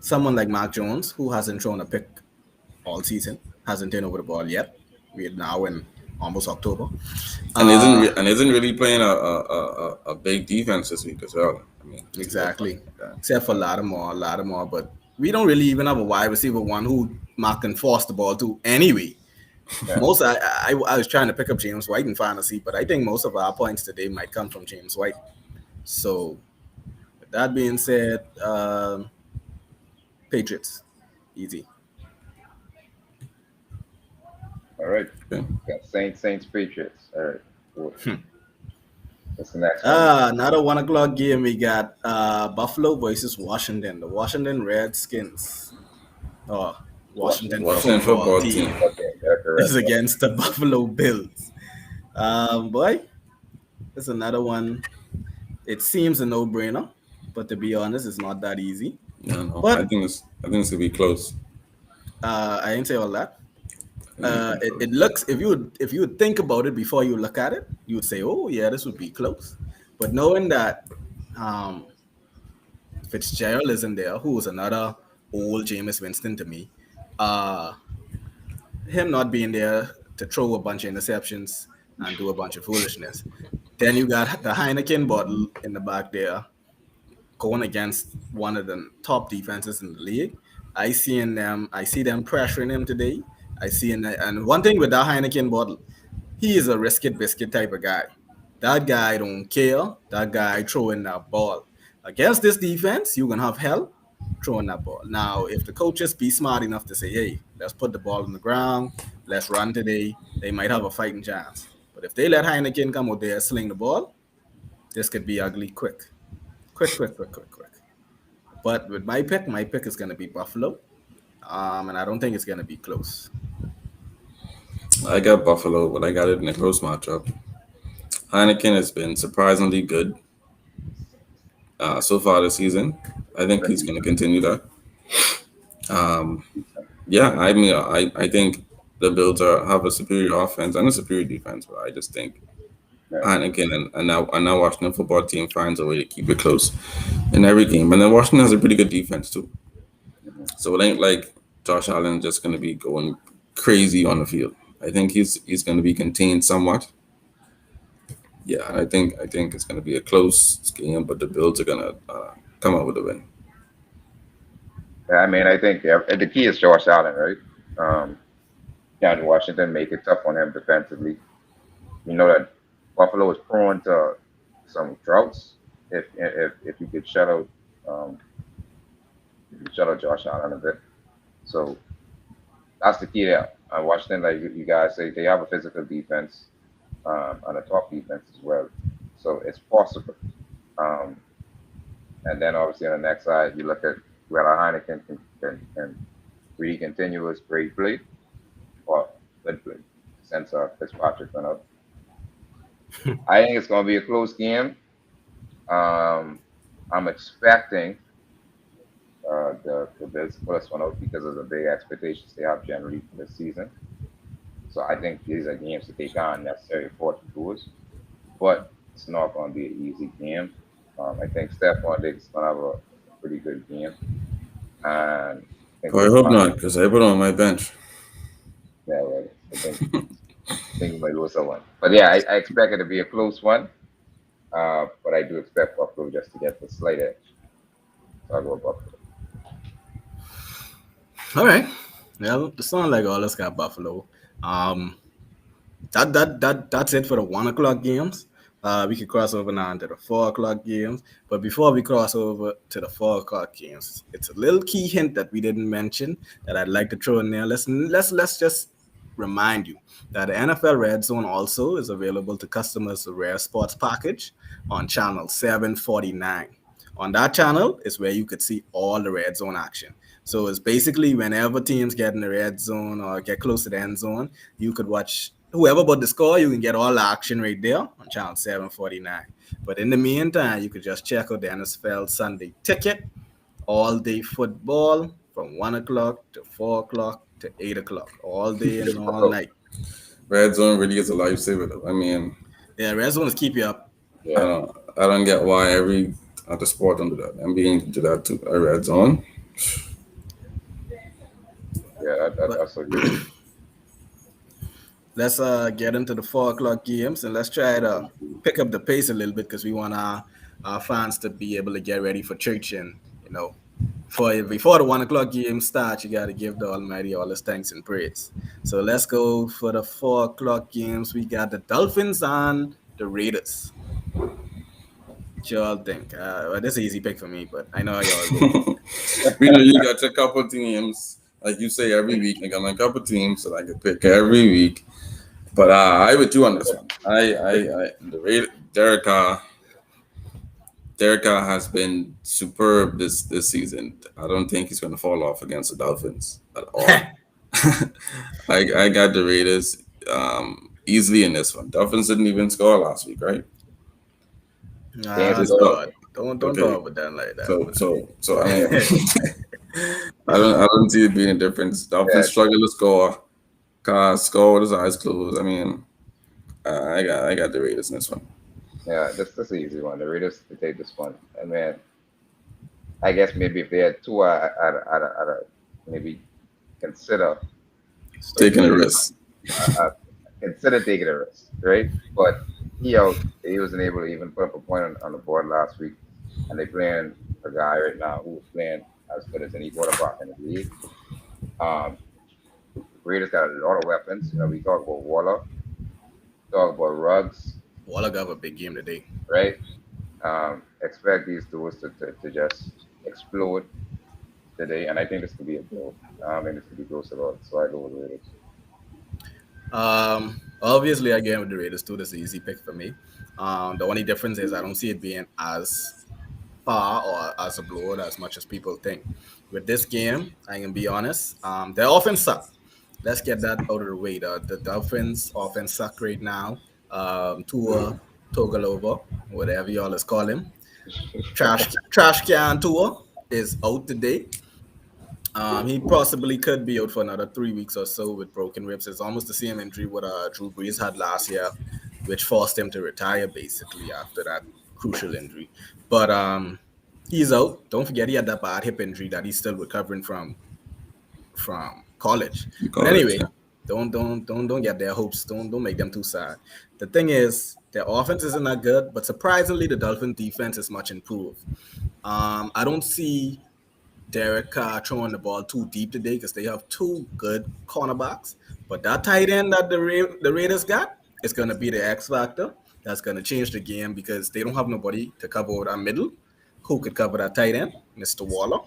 someone like Mark Jones, who hasn't thrown a pick all season, hasn't turned over the ball yet. We're now in almost October. Uh, And isn't really playing a big defense this week as well. I mean, exactly. Except for Lattimore, but we don't really even have a wide receiver one who Mark can force the ball to anyway. Yeah. Most I was trying to pick up James White in fantasy, but I think most of our points today might come from James White. So with that being said, Patriots, easy. All right. okay. Got Saints, Patriots. All right. Cool. What's the next one? Another 1 o'clock game. We got Buffalo versus Washington. The Washington Redskins, oh, Washington Washington. Washington football football team team. Okay, that's is correct. against the Buffalo Bills. Boy, it's another one. It seems a no-brainer, but to be honest, it's not that easy. No, no. But I think it's gonna be close. I ain't say all that. I think it's gonna be It close. looks if you would think about it before you look at it, you would say, "Oh yeah, this would be close." But knowing that um, Fitzgerald isn't there, who is another old Jameis Winston to me, uh, him not being there to throw a bunch of interceptions and do a bunch of foolishness. Then you got the Heineken bottle in the back there going against one of the top defenses in the league. I see them pressuring him today. And one thing with that Heineken bottle, he is a risk it biscuit type of guy. That guy don't care. That guy throwing that ball against this defense. You can have hell throwing that ball. Now, if the coaches be smart enough to say, "Hey, let's put the ball on the ground, let's run today," they might have a fighting chance. But if they let Heineken come out there sling the ball, this could be ugly quick. Quick. But with my pick is going to be Buffalo. And I don't think it's going to be close. I got Buffalo, but I got it in a close matchup. Heineken has been surprisingly good so far this season. I think he's going to continue that. Um, yeah, I mean, I think the Bills have a superior offense and a superior defense, but I just think Yeah. Heineken and now Washington football team finds a way to keep it close in every game. And then Washington has a pretty good defense too. Mhm. So it ain't like Josh Allen just going to be going crazy on the field. I think he's going to be contained somewhat. Yeah, I think it's going to be a close game, but the Bills are going to come out with a win. Yeah, I mean, I think the key is Josh Allen, right? Down in Washington, make it tough on him defensively. You know that Buffalo is prone to some droughts. If you could shut out um, if you shut out Josh Allen a bit, so that's the key there. Washington, like you guys say, they have a physical defense and a top defense as well, so it's possible. Um, and then obviously on the next side, you look at whether Heineken can really continue his great play or good play since Fitzpatrick went out. I think it's going to be a close game. Um, I'm expecting the Bills to pull this one out because of the big expectations they have generally for this season. So I think these are games that they can't necessarily afford to lose, but it's not going to be an easy game. I think Stephon Diggs is going to have a pretty good game, and I think Oh, I we'll hope find. not, because I put him on my bench. Yeah, well, I think we might lose that one. But yeah, I expect it to be a close one. But I do expect Buffalo just to get the slight edge. So I'll go Buffalo. All right. Well, it sounds like all us got Buffalo. Um, that's it for the 1 o'clock games. We could cross over now to the 4 o'clock games. But before we cross over to the 4 o'clock games, it's a little key hint that we didn't mention that I'd like to throw in there. Let's just remind you that the NFL Red Zone also is available to customers of Rare Sports Package on channel 749. On that channel is where you could see all the Red Zone action. So it's basically whenever teams get in the red zone or get close to the end zone, you could watch whoever but the score. You can get all the action right there on channel 749. But in the meantime, you could just check out the NFL Sunday Ticket, all day football from 1 o'clock to 4 o'clock to 8 o'clock, all day and all night. Red zone really is a lifesaver, though. I mean, Yeah, red zone is keep you up. I Yeah, don't, I don't get why every other sport don't do that. NBA do that too. A red zone. yeah, But that's a good. let's get into the 4 o'clock games and let's try to pick up the pace a little bit because we want our fans to be able to get ready for church and for before the 1 o'clock game starts, you got to give the Almighty all his thanks and praise. So let's go for the 4 o'clock games. We got the Dolphins and the Raiders. What y'all think? Well, this is an easy pick for me, but I know how y'all go. We know you got your couple teams, like you say every week. I got my couple teams that I can pick every week. But I with you on this one. The Derek Carr has been superb this season. I don't think he's going to fall off against the Dolphins at all. I got the Raiders easily in this one. Dolphins didn't even score last week, right? Dance is up. God, don't Okay. talk about that like that. So I mean, I don't see it being a difference. Dolphins Yeah, struggle to score. Carr score with his eyes closed. I mean, I got the Raiders in this one. yeah, that's an easy one. The Raiders to take this one. I mean, I guess maybe if they had two, I'd maybe consider Taking a taking risk. I consider taking a risk, right? But he wasn't able to even put up a point on the board last week, and they playing a guy right now who was playing as good as any quarterback in the league. Um, Raiders got a lot of weapons. We talk about Waller, talk about Ruggs, Waller got a big game today. right? Expect these dudes to just explode today, and I think this could be a blow. I think this could be close at all. So I go with Raiders. Obviously, again with the Raiders too, that's an easy pick for me. The only difference is I don't see it being as far or as a blowout as much as people think. With this game, I can be honest, their offense suck. Let's get that out of the way. The Dolphins offense suck right now. Tua Togalova, whatever y'all is call him, trash can Tua is out today. He possibly could be out for another 3 weeks or so with broken ribs. It's almost the same injury what Drew Brees had last year, which forced him to retire basically after that crucial injury. But he's out. Don't forget he had that bad hip injury that he's still recovering from college. But College, anyway, yeah. don't get their hopes. Don't make them too sad. The thing is, their offense isn't that good, but surprisingly, the Dolphin defense is much improved. I don't see Derek Carr throwing the ball too deep today because they have two good cornerbacks. But that tight end that the Raiders got is going to be the X factor. That's going to change the game because they don't have nobody to cover that middle who could cover that tight end, Mr. Waller.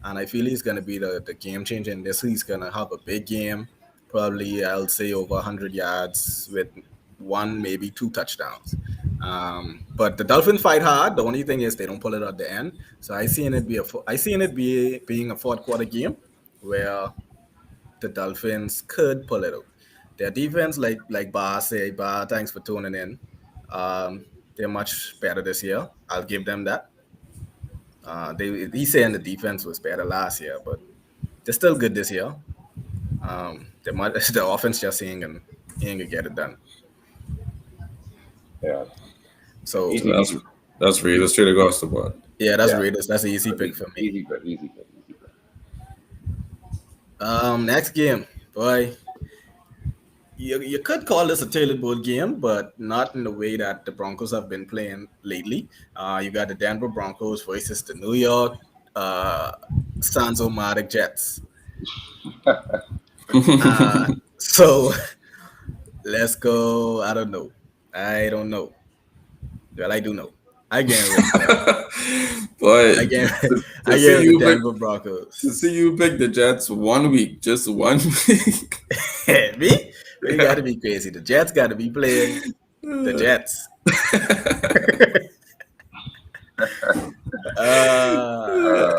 And I feel he's going to be the game changer in this. He's going to have a big game, probably, I'll say, over 100 yards with one, maybe two touchdowns. But the Dolphins fight hard. The only thing is they don't pull it at the end. So I seen it being a fourth quarter game where the Dolphins could pull it out. Their defense, like Bar say, Bar, thanks for tuning in. They're much better this year. I'll give them that. He's saying the defense was better last year, but they're still good this year. The offense just ain't gonna get it done. Yeah, So So easy, that's Raiders straight across the board. yeah, that's yeah, Raiders. That's an easy pick for me. easy, but easy, but easy. Next game, boy. You could call this a tailored board game, but not in the way that the Broncos have been playing lately. You got the Denver Broncos versus the New York uh, Sansomatic Jets. So let's go. I don't know. I don't know. Well, I do know. I get with But I get to I see get with the you pick Denver Broncos. to see you pick the Jets 1 week, just 1 week. Me? We got to be crazy. The Jets got to be playing the Jets.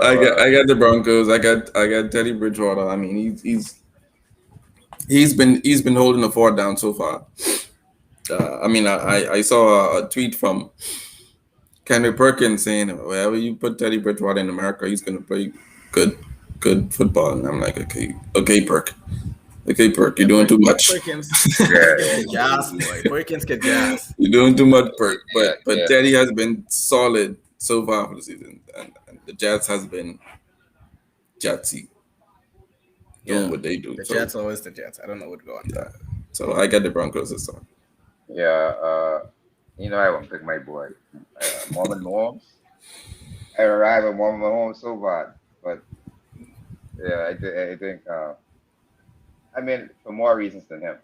I got the Broncos. I got Teddy Bridgewater. I mean, he's been holding the fort down so far. I mean, I saw a tweet from Kendrick Perkins saying, "Wherever you put Teddy Bridgewater in America, he's gonna play good, good football." And I'm like, okay, Perk, you're Yeah, doing too much. Perkins, yeah, Perkins get gas, boy. Perkins get gas. You're doing too much, Perk. yeah, But yeah. Teddy has been solid so far for the season, and the Jets has been Jetsy doing Yeah, what they do. the So Jets always the Jets. I don't know what's going yeah, on. so I got the Broncos this time. Yeah, I won't pick my boy, Mormon Mahomes. I arrive at Mormon Mahomes so bad, but yeah, I think, I mean, for more reasons than him,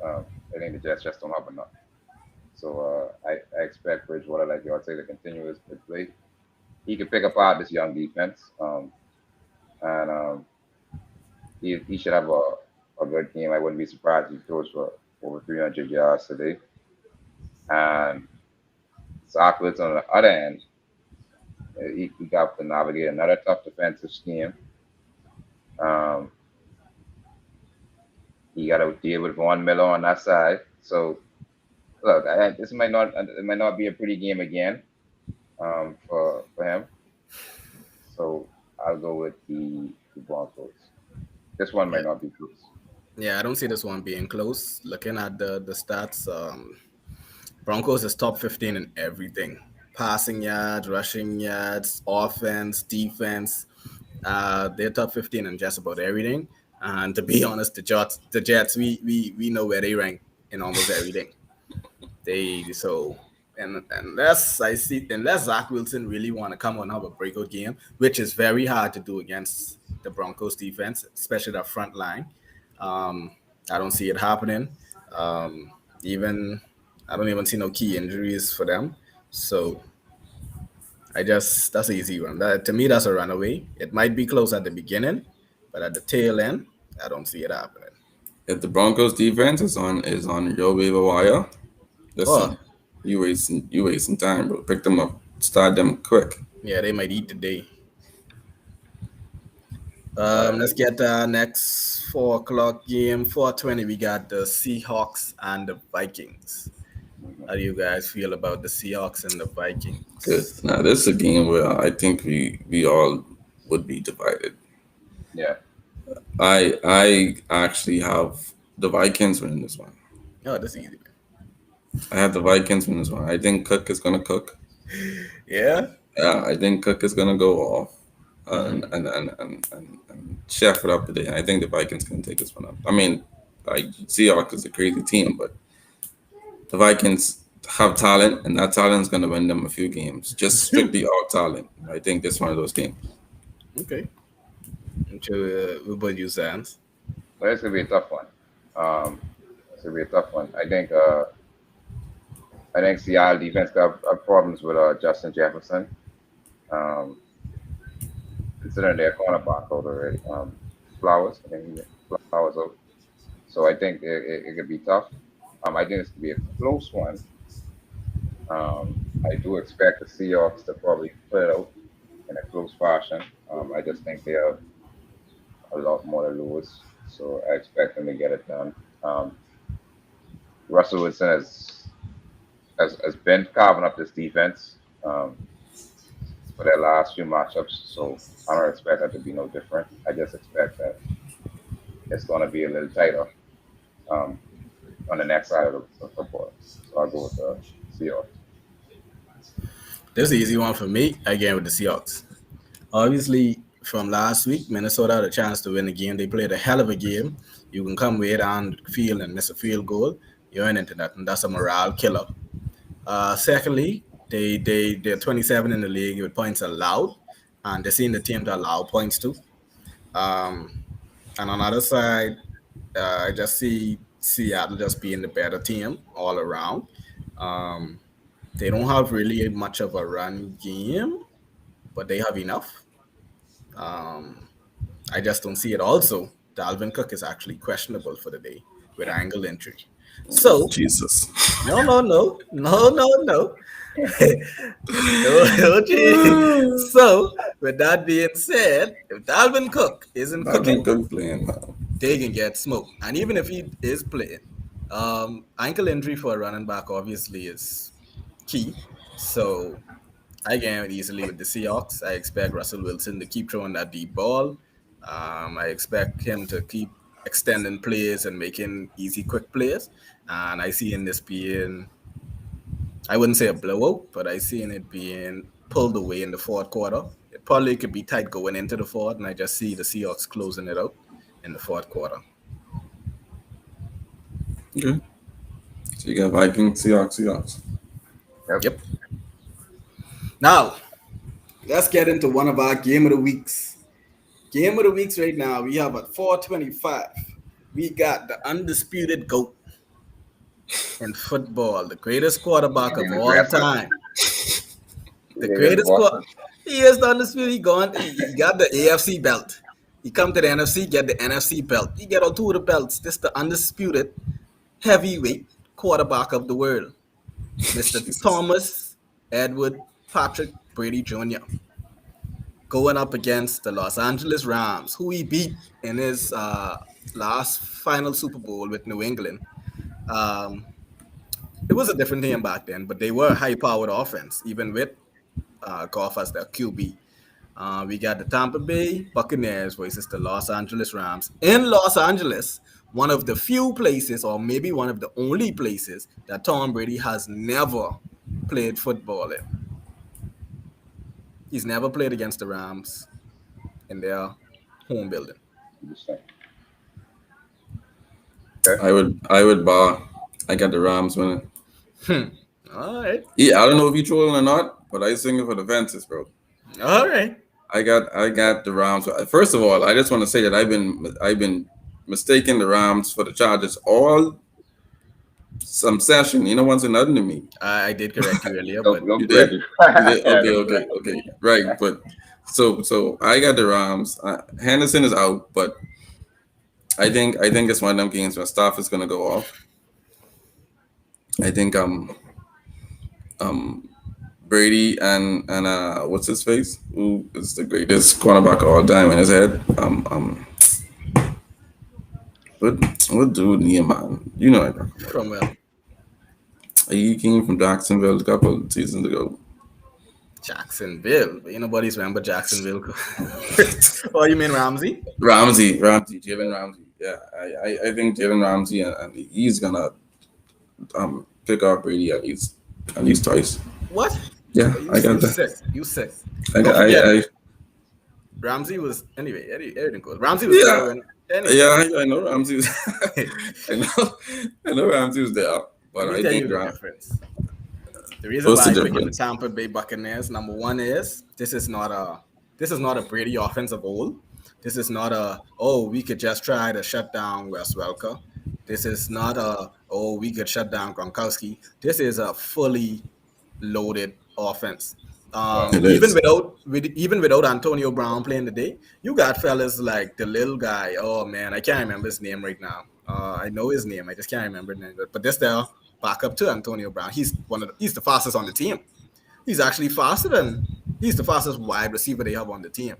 I think the Jets just don't have enough. So I expect Bridgewater, like y'all say, to continue his good play. He can pick apart this young defense, and he should have a good game. I wouldn't be surprised if he throws for over 300 yards today. And Zach Wilson on the other end, he got to navigate another tough defensive scheme. Um, he got to deal with Von Miller on that side. So look, this might not be a pretty game again for him. So I'll go with the Broncos. This one Yeah, might not be close. yeah. I don't see this one being close. Looking at the stats, Broncos is top 15 in everything: passing yards, rushing yards, offense, defense. They're top 15 in just about everything. And to be honest, the Jets, we know where they rank in almost everything. They so and unless Zach Wilson really want to come on and have a breakout game, which is very hard to do against the Broncos defense, especially the front line. Um, I don't see it happening. Um, even I don't even see no key injuries for them. So that's an easy one. To me, that's a runaway. It might be close at the beginning, but at the tail end, I don't see it happening. If the Broncos defense is on your waiver wire, Oh, listen, you wasting time, bro. Pick them up, start them quick. yeah, they might eat today. All right. Let's get next 4 o'clock game. 4:20. We got the Seahawks and the Vikings. Mhm. How do you guys feel about the Seahawks and the Good. Vikings? Now this is a game where I think we all would be divided. Yeah. I actually have the Vikings winning this one. Oh, that's easy. I have the Vikings winning this one. I think Cook is gonna cook. Yeah. Yeah, I think Cook is gonna go off and Mm-hmm. and and and, and, and chef it up today. I think the Vikings can take this one up. I mean, like Seahawks is a crazy team, but the Vikings have talent, and that talent is gonna win them a few games. Just strictly all talent. I think this one of those games. Okay. What about you, Sans? But it's gonna be a tough one. It's gonna be a tough one. I think Seattle defense got problems with Justin Jefferson. Um, considering their cornerback out already. Flowers, I think Flowers out. So I think it could be tough. I think it's gonna be a close one. I do expect the Seahawks to probably put it out in a close fashion. I just think they have a lot more to lose, so I expect them to get it done. Um, Russell Wilson has been carving up this defense for their last few matchups, so I don't expect that to be no different. I just expect that it's going to be a little tighter um, on the next side of the football. So I'll go with the Seahawks. This is an easy one for me. Again with the Seahawks. Obviously, from last week, Minnesota had a chance to win the game. They played a hell of a game. You can come way down the field and miss a field goal. You're in into that, and that's a morale killer. Secondly, they're 27 in the league with points allowed, and they're seeing the team to allow points too. Um, and on the other side, I just see Seattle just being the better team all around. Um, they don't have really much of a run game, but they have enough. Um, I just don't see it. Also, Dalvin Cook is actually questionable for the day with ankle injury. So Jesus. no, no, no, no, no, no. Okay. So, with that being said, if Dalvin Cook isn't Dalvin cooking, Cook playing, man. they can get smoked. And even if he is playing, ankle injury for a running back obviously is key. So I can easily with the Seahawks. I expect Russell Wilson to keep throwing that deep ball. I expect him to keep extending plays and making easy, quick plays. And I see in this being, I wouldn't say a blowout, but I see in it being pulled away in the fourth quarter. It probably could be tight going into the fourth, and I just see the Seahawks closing it out in the fourth quarter. Okay. So you got Vikings, Seahawks, Seahawks. Yep. Yep. Now, let's get into one of our game of the weeks. Game of the weeks right now, we have at 425. We got the undisputed GOAT in football, the greatest quarterback And of in the all draft, time. The they got greatest quarter. Boston. He is the undisputed. He got the AFC belt. He come to the NFC, get the NFC belt. He get all two of the belts. This the undisputed heavyweight quarterback of the world, Mr. Jesus. Thomas Edward Patrick Brady Jr. going up against the Los Angeles Rams, who he beat in his last final Super Bowl with New England. Um, it was a different team back then, but they were a high-powered offense, even with Goff as their QB. We got the Tampa Bay Buccaneers versus the Los Angeles Rams in Los Angeles, one of the few places, or maybe one of the only places, that Tom Brady has never played football in. He's never played against the Rams in their home building. Interesting. Okay. I would bar. I got the Rams winning. Hmm. All right. Yeah, I don't know if you trolling or not, but I sing it for the fences, bro. All right. I got the Rams. First of all, I just want to say that I've been mistaking the Rams for the Chargers all some session. You know, once nothing to me. I did correct you earlier, but Don't You correct did? it. You did? Okay, Don't okay, correct it. okay. Right, but so I got the Rams. Henderson is out, but I think it's one of them games where stuff is gonna go off. I think um Brady and what's his face? Who is the greatest cornerback of all time in his head? What what dude name, man? You know what I'm talking about. from well, He came from Jacksonville a couple of seasons ago. Jacksonville. Ain't nobody's remember Jacksonville. Oh, you mean Ramsey? Jalen Ramsey. Yeah, I think Jalen Ramsey and he's gonna pick up Brady at least twice. What? Yeah, You I got you that. sick? You sick? I Don't got forget, I Ramsey was anyway. Everything goes. Ramsey was there yeah when anyway. yeah I know Ramsey was I know I know Ramsey was there, but Let me I tell you think the Ram difference. The reason what's why the I picking the difference? Tampa Bay Buccaneers, number one, is this is not a Brady offense of old. This is not a we could just try to shut down Wes Welker. This is not a we could shut down Gronkowski. This is a fully loaded offense. Right. It Even is. without Antonio Brown playing today, you got fellas like the little guy. Oh man, I can't remember his name right now. I know his name, I just can't remember his name. But this there backup to Antonio Brown. He's the fastest on the team. He's actually faster than he's the fastest wide receiver they have on the team,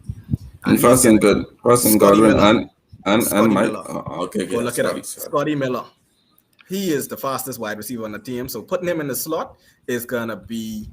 and And he's first and getting good, first and Scotty Godwin Miller. and Scotty Mike. Miller. Okay, Go yeah, look it Scotty. up. Scotty Miller. He is the fastest wide receiver on the team. So putting him in the slot is gonna be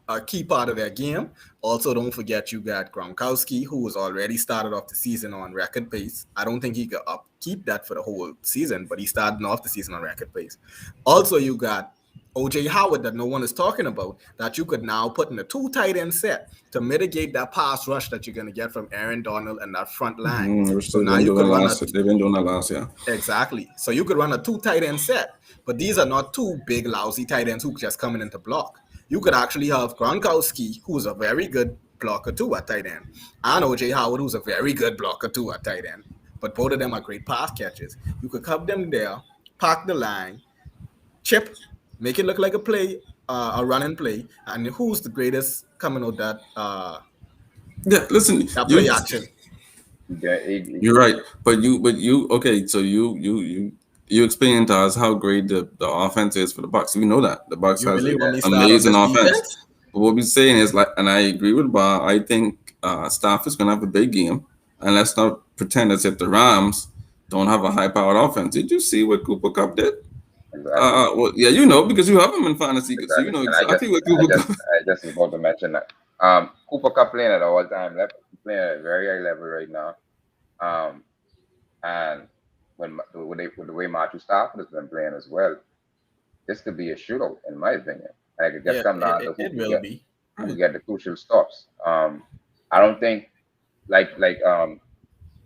a key part of their game. Also, don't forget you got Gronkowski, who was already started off the season on record pace. I don't think he could upkeep that for the whole season, but he started off the season on record pace. Also, you got OJ Howard that no one is talking about that you could now put in a two tight end set to mitigate that pass rush that you're going to get from Aaron Donald and that front line. Which So they've now been you could doing run a last. They've been doing that last year. exactly. So you could run a two tight end set, but these are not two big lousy tight ends who just coming into block. You could actually have Gronkowski, who's a very good blocker too at tight end, and OJ Howard, who's a very good blocker too at tight end. But both of them are great pass catchers. You could cup them there, park the line, chip, make it look like a play, a run and play, and who's the greatest coming out Yeah, listen, that you play action? Yeah, you're right, but you okay. So you you explained to us how great the offense is for the Bucks. We know that the Bucks You has really an want me Yeah, to start on amazing this offense. defense? But what we're saying is like, and I agree with Bob. I think Stafford's gonna have a big game, and let's not pretend as if the Rams don't have a high-powered offense. Did you see what Cooper Cup did? exactly, Well, yeah, you know because you have him in fantasy, so you exactly. know And I exactly just, what I Cooper just, Cup. I just was about to mention that. Cooper Cup playing at all time level, playing at a very high level right now. Um, and with the way Matthew Stafford has been playing as well, this could be a shootout in my opinion. And it could just Yeah, come it, down to it, it will be. who Right. could get the crucial stops. I don't think like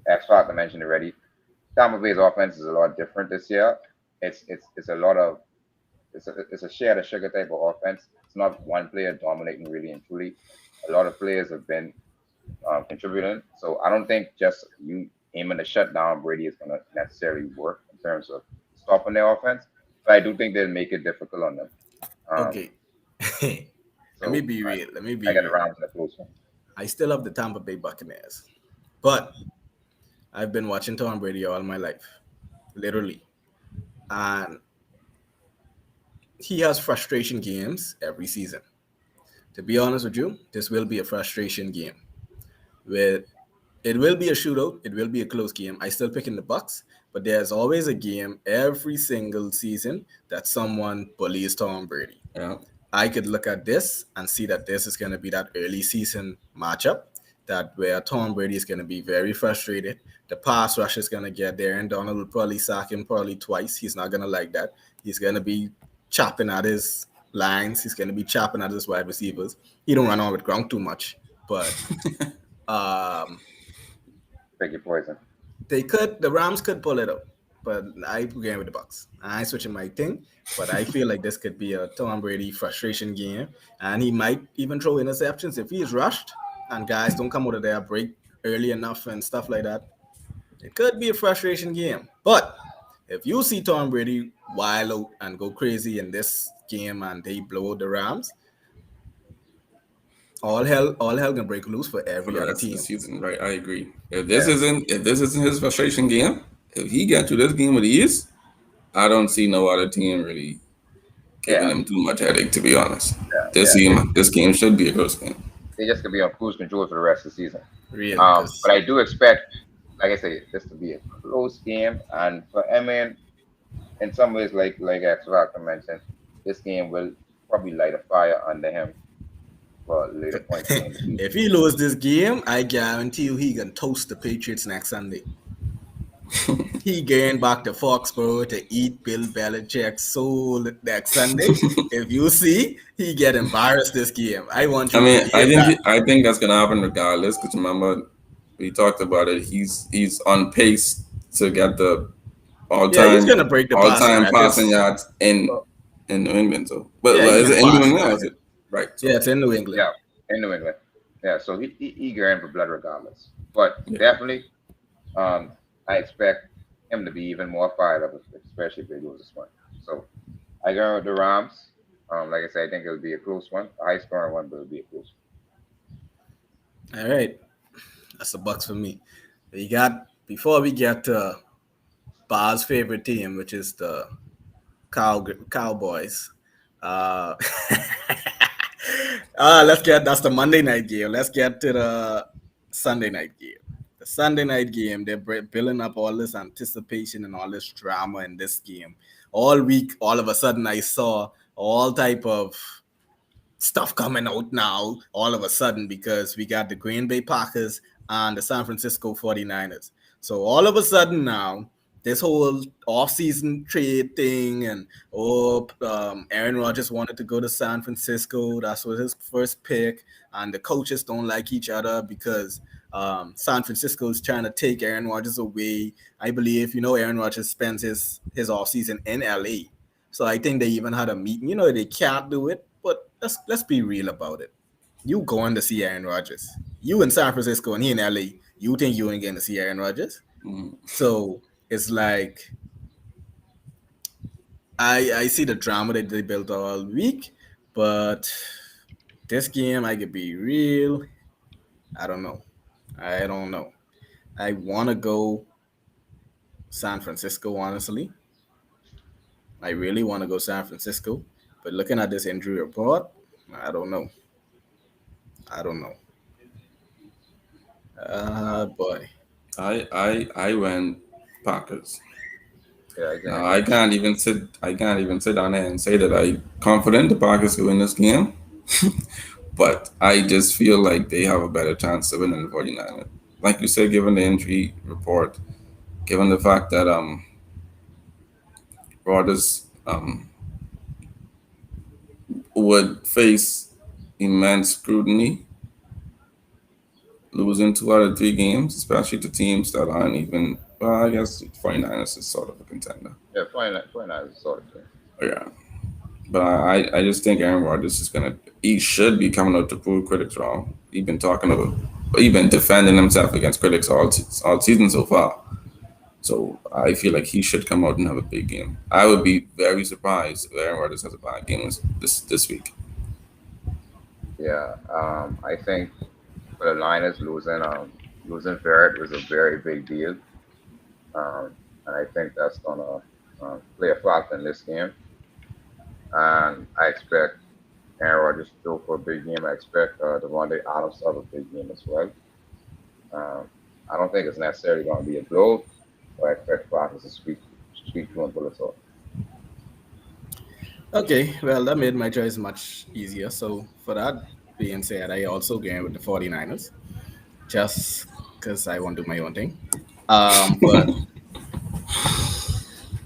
as Father mentioned already, Tampa Bay's offense is a lot different this year. It's a lot of it's a share the sugar type of offense. It's not one player dominating really and truly. A lot of players have been contributing. So I don't think just you aiming to shut down Brady is going to necessarily work in terms of stopping their offense. But I do think they'll make it difficult on them. Um, Okay. Let me so be real. Let me I be got the real. Rams in a close one. I still have the Tampa Bay Buccaneers, but I've been watching Tom Brady all my life, literally, and he has frustration games every season. To be honest with you, this will be a frustration game where it will be a shootout. It will be a close game. I still pick in the Bucks, but there's always a game every single season that someone bullies Tom Brady. Yeah. I could look at this and see that this is going to be that early season matchup that where Tom Brady is going to be very frustrated. The pass rush is going to get there, and Donald will probably sack him probably twice. He's not going to like that. He's going to be chopping at his lines. He's going to be chopping at his wide receivers. He don't run on with ground too much, but um, Pick your poison. the Rams could pull it out, but I going with the Bucks. I switching my thing, but I feel like this could be a Tom Brady frustration game, and he might even throw interceptions if he's rushed and guys don't come out of their break early enough and stuff like that. It could be a frustration game, but if you see Tom Brady wild out and go crazy in this game and they blow the Rams, all hell gonna break loose for For every the other rest of the team. season, right? I agree. Yeah, If this isn't his frustration game, if he get to this game with ease, I don't see no other team really yeah, giving him too much headache. To be honest, yeah. this game should be a close game. They just could be on cruise control for the rest of the season. Real, because But I do expect, like I say, this to be a close game. And for Emin, in some ways, like X Factor mentioned, this game will probably light a fire under him for later points during the season. if he lose this game, I guarantee you he can toast the Patriots next Sunday. He going back to Foxborough to eat Bill Belichick's soul next Sunday. If you see, he get embarrassed this game. I want I you to mean, behave that. I think that's gonna happen regardless. Because remember, we talked about it. He's on pace to get the Yeah, he's gonna break the all passing time passing records. yards in New England. So, Yeah, but he is gonna it in New pass the England or is record. it right? Yeah, So it's in New England. Yeah, in New England. Yeah, so he eager in for blood regardless. But yeah. definitely, um, I expect him to be even more fired up, especially if they lose this one. So I go with the Rams. Like I said, I think it'll be a close one, a high scoring one, but it'll be a close All right, that's the Bucks for me. We got before we get to Bar's favorite team, which is the Cowboys. Uh, let's get that's the Monday night game. Let's get to the Sunday night game. The Sunday night game, they're building up all this anticipation and all this drama in this game. All week, all of a sudden, I saw all type of stuff coming out now all of a sudden because we got the Green Bay Packers and the San Francisco 49ers. So all of a sudden now, this whole off-season trade thing and Aaron Rodgers wanted to go to San Francisco. That was his first pick, and the coaches don't like each other because San Francisco is trying to take Aaron Rodgers away. I believe Aaron Rodgers spends his off-season in LA, so I think they even had a meeting. They can't do it, but let's be real about it. You going to see Aaron Rodgers? You in San Francisco and he in LA. You think you ain't going to see Aaron Rodgers? Mm. So it's like I see the drama that they built all week, but this game I could be real. I don't know. I don't know. I want to go San Francisco honestly, I really want to go San Francisco, but looking at this injury report, I don't know. I don't know. Boy. I went Packers. Yeah, Now again, I can't even sit down there and say that I confident the Packers will win this game. But I just feel like they have a better chance of winning the 49ers. Like you said, given the injury report, given the fact that Rodgers would face immense scrutiny losing 2 out of 3 games, especially to teams that aren't even well, I guess 49ers is sort of a contender. yeah, 49 is a sort of team. Yeah. But I just think Aaron Rodgers is gonna he should be coming out to prove critics wrong. He's been talking about he's been defending himself against critics all season so far. So I feel like he should come out and have a big game. I would be very surprised if Aaron Rodgers has a bad game this week. Yeah, I think for the Niners losing Barrett was a very big deal, and I think that's gonna play a factor in this game. And I expect Aaron Rodgers to go for a big game. I expect Devontae Adams to have a big game as well. Um, I don't think it's necessarily going to be a blow, but I expect Falcons to sweep through and pull us off. Okay, well, that made my choice much easier. So, for that being said, I also going with the 49ers just because I want to do my own thing. But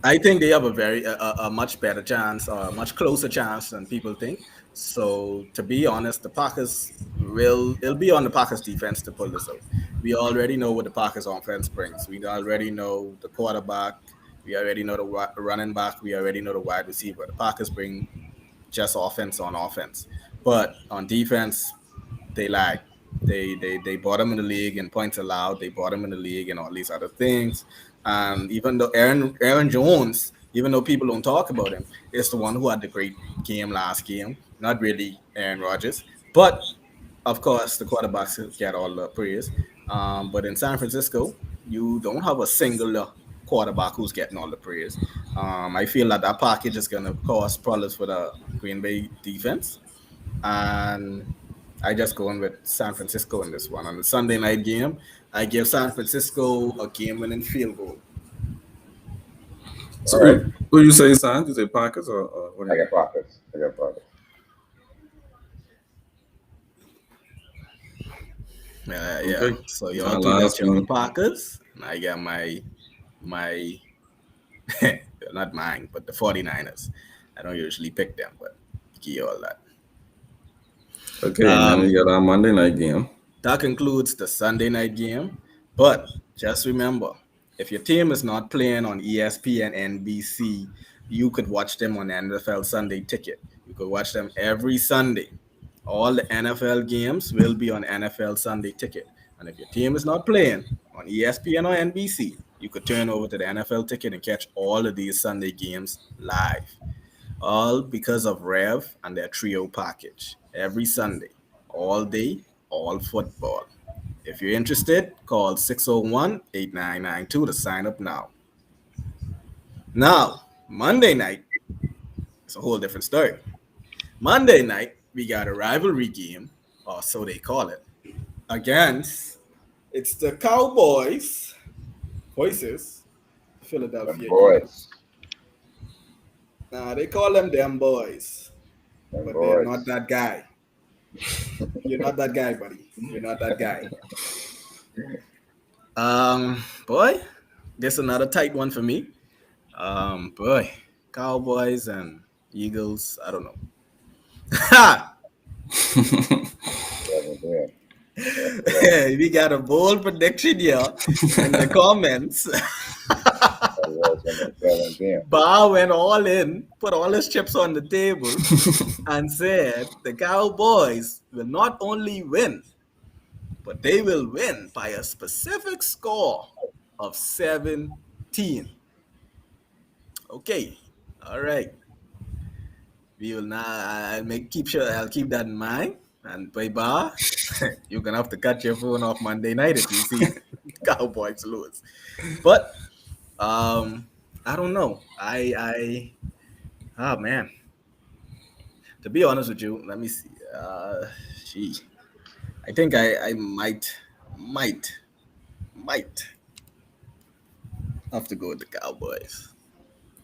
I think they have a much better chance, or a much closer chance than people think. So to be honest, the Packers will it'll be on the Packers defense to pull this out. We already know what the Packers offense brings. We already know the quarterback. We already know the running back. We already know the wide receiver. The Packers bring just offense on offense, but on defense they lag. They bottom in the league in points allowed. They bottom in the league and all these other things. And even though Aaron Jones, even though people don't talk about him, is the one who had the great game last game. Not really Aaron Rodgers, but of course the quarterbacks get all the praise. But in San Francisco, you don't have a singular quarterback who's getting all the praise. I feel that that package is going to cause problems for the Green Bay defense, and I just going with San Francisco in this one. On the Sunday night game, I give San Francisco a game-winning field goal. So All right, who you say, son? You say Packers or what do I you? got Falcons. I got Falcons. Yeah. Okay. So It's y'all our two got last your one. Packers, and I got my not mine, but the 49ers. I don't usually pick them, but give you all that. Okay, and then we Um, got our Monday night game. That concludes the Sunday night game. But just remember, if your team is not playing on ESPN, NBC, you could watch them on NFL Sunday Ticket. You could watch them every Sunday. All the NFL games will be on NFL Sunday Ticket. And if your team is not playing on ESPN or NBC, you could turn over to the NFL Ticket and catch all of these Sunday games live. All because of Rev and their trio package every Sunday, all day, all football. If you're interested, call 601-8992 to sign up now. Now, Monday night is a whole different story. Monday night, we got a rivalry game, or so they call it, against it's the Cowboys voices, Them Philadelphia boys, Eagles. Now they call them boys, them but they're not boys. that guy. You're not that guy, buddy. You're not that guy. Boy, this another tight one for me. Boy, Cowboys and Eagles. I don't know. Ha! 17. That's what I We got a bold prediction here in the comments. was when they 17. Bar went all in, put all his chips on the table, and said the Cowboys will not only win, but they will win by a specific score of 17. Okay. All right. We will now. I'll make keep sure. I'll keep that in mind. And by bar, you're gonna have to cut your phone off Monday night if you see Cowboys lose. But I don't know. I Oh man, to be honest with you, let me see. Gee, I think I might might have to go with the Cowboys.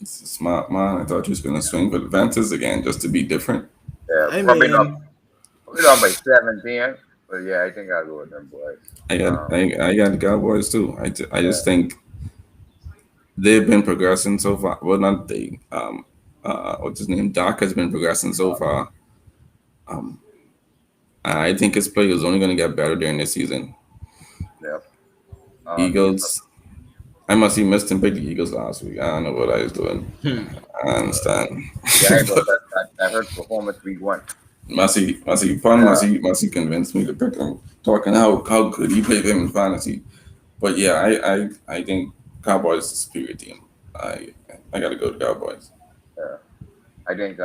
It's a smart man. I thought you was gonna swing for the Panthers again just to be different. Yeah, I mean, probably not by 17, but yeah, I think I'll go with them boys. I got Um, I got the Cowboys too. I just think they've been progressing so far. Well, not they. What's his name? Doc has been progressing so far. Um, I think his play is only going to get better during this season. yeah. He's Eagles. I must have missed him pick the Eagles last week. I don't know what I was doing. hmm, I understand, yeah. I know but that hurt performance week one. Must Yeah, he convinced me to pick him. Talking how good he played him in fantasy. But yeah, I think Cowboys is a superior team. I I got to go to Cowboys. yeah. I think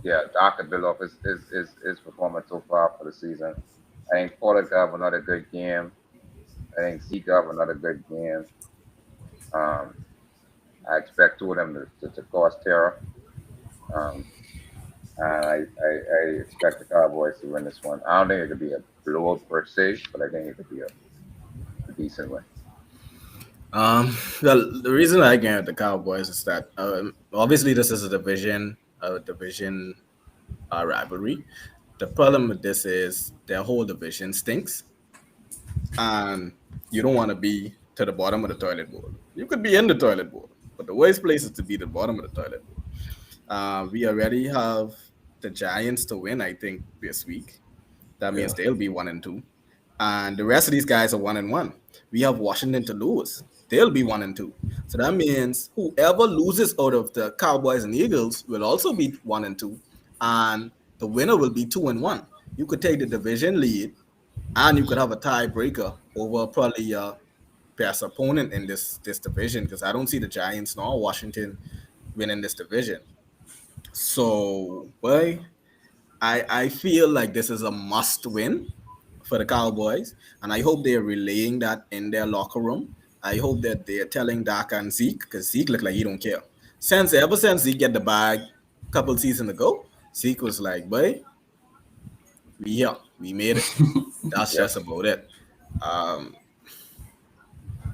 yeah, Doc could build off his performance so far for the season. I think Porter got another good game. I think Zeke got another good game. Um, I expect two of them to cause terror. Um, and I expect the Cowboys to win this one. I don't think it could be a blowout per se, but I think it could be a decent win. um, well, the reason I get the Cowboys is that obviously this is a division rivalry. The problem with this is their whole division stinks, and you don't want to be to the bottom of the toilet bowl. You could be in the toilet bowl, but the worst place is to be the bottom of the toilet bowl. We already have the Giants to win, I think, this week. That Yeah. means they'll be 1-2, and the rest of these guys are 1-1. We have Washington to lose; they'll be 1-2. So that means whoever loses out of the Cowboys and Eagles will also be 1-2, and the winner will be 2-1. You could take the division lead, and you could have a tiebreaker over probably your best opponent in this division, because I don't see the Giants nor Washington winning this division. So, boy, I feel like this is a must win for the Cowboys, and I hope they're relaying that in their locker room. I hope that they're telling Dak and Zeke, because Zeke look like he don't care. Ever since Zeke get the bag a couple seasons ago, Zeke was like, boy, we here, we made it. That's Yep. just about it. Um,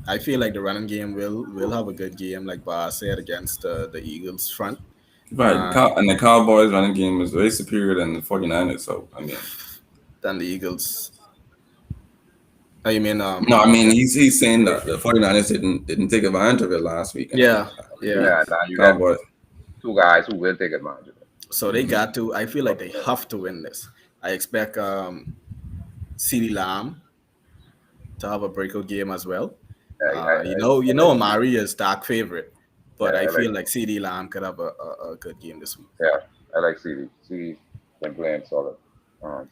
I feel like the running game will have a good game, like Bar said, against the Eagles front. Right. And And the Cowboys running game is way superior than the 49ers. So I mean, then the Eagles. Oh, you mean no, I mean he's saying that the 49ers didn't take advantage of it last week, and yeah, I yeah. mean Yeah, now you got Cowboys. two guys who will take advantage of it. So they got to. I feel like they have to win this. I expect CeeDee Lamb to have a breakout game as well. You I know, like Amari is dark favorite, but yeah, I I like feel like CeeDee Lamb could have a good game this week. yeah, I like CD. CD been playing solid. Um,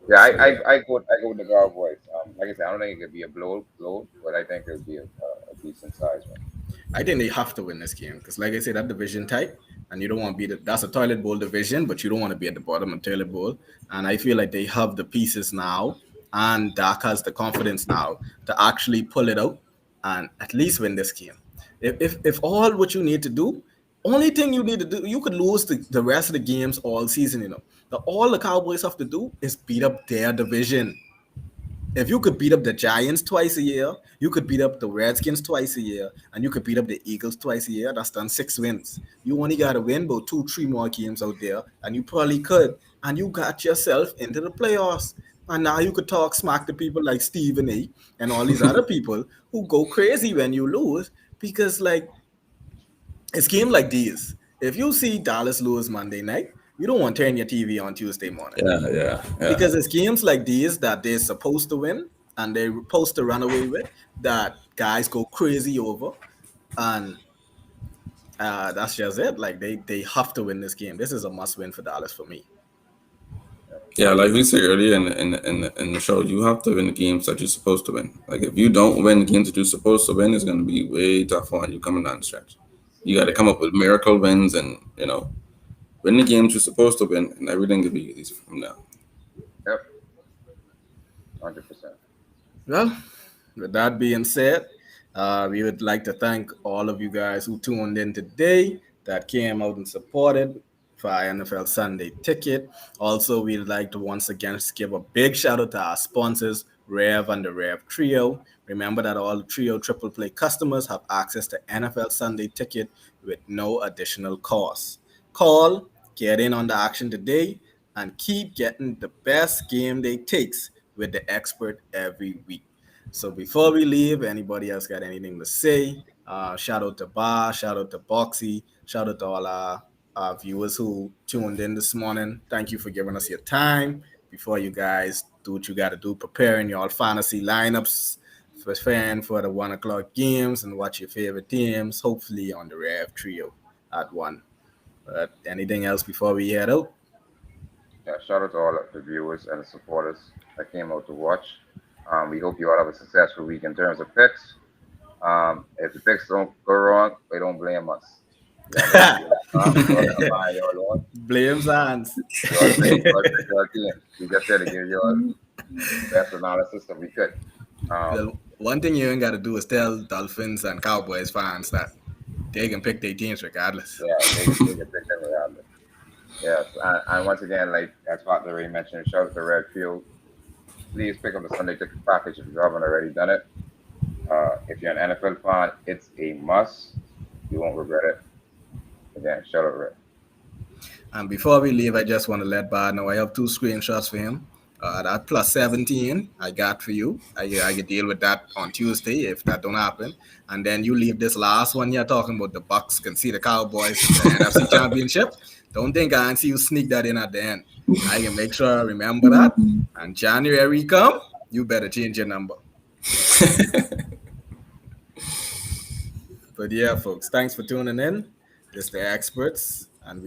yeah, So yeah, I go with the Cowboys. Like I said, I don't think it could be a blow, but I think it would be a decent size one. I think they have to win this game because, like I said, that division tight, and you don't want to be that's a toilet bowl division, but you don't want to be at the bottom of toilet bowl. And I feel like they have the pieces now, and Dak has the confidence now to actually pull it out and at least win this game. If all what you need to do, only thing you need to do, you could lose the rest of the games all season. You know, all the Cowboys have to do is beat up their division. If you could beat up the Giants twice a year, you could beat up the Redskins twice a year, and you could beat up the Eagles twice a year. That's done 6 wins. You only got to win about 2, 3 more games out there, and you probably could. And you got yourself into the playoffs. And now you could talk smack to people like Stephen A. and all these other people who go crazy when you lose because, like, it's game like these. If you see Dallas lose Monday night, you don't want to turn your TV on Tuesday morning Yeah. because it's games like these that they're supposed to win and they're supposed to run away with that guys go crazy over, and that's just it. Like they have to win this game. This is a must win for Dallas for me. Yeah, like we said earlier in the show, you have to win the games that you're supposed to win. Like if you don't win the games that you're supposed to win, it's going to be way tough on you coming down the stretch. You got to Yeah, come up with miracle wins and win the games you're supposed to win, and everything could be easy from now. yep, 100%. Well, with that being said, We would like to thank all of you guys who tuned in today that came out and supported for our NFL Sunday ticket. Also, we'd like to once again give a big shout out to our sponsors, Rev and the Rev Trio. Remember that all the Trio Triple Play customers have access to NFL Sunday ticket with no additional cost. Call, get in on the action today, and keep getting the best game day takes with the expert every week. So before we leave, anybody else got anything to say? Shout out to Bar, shout out to Boxy, shout out to all our viewers who tuned in this morning. Thank you for giving us your time. Before you guys do what you got to do, preparing your fantasy lineups, preparing for the 1 o'clock games, and watch your favorite teams. Hopefully on the Rev Trio at one. But anything else before we head out? Yeah, shout out to all of the viewers and the supporters that came out to watch. We hope you all have a successful week in terms of picks. If the picks don't go wrong, they don't blame us. Yeah, make sure you all apply your Lord. Blame Sans. You all pick your teams. We just said to give you all the best analysis that we could. Um, Well, one thing you ain't got to do is tell Dolphins and Cowboys fans that they can pick their teams regardless. yeah, they can pick them regardless. Yes, and once again, like as Father already mentioned, shout out to Redfield. Please pick up the Sunday ticket package if you haven't already done it. If you're an NFL fan, it's a must. You won't regret it. Again, shout out Red. And before we leave, I just want to let Bad know I have two screenshots for him. That plus 17 I got for you. I can deal with that on Tuesday if that don't happen. And then you leave this last one here talking about the Bucks can see the Cowboys in the NFC Championship. Don't think I can see you sneak that in at the end. I can make sure I remember that. And January come, you better change your number. But yeah, folks, thanks for tuning in. This is the experts.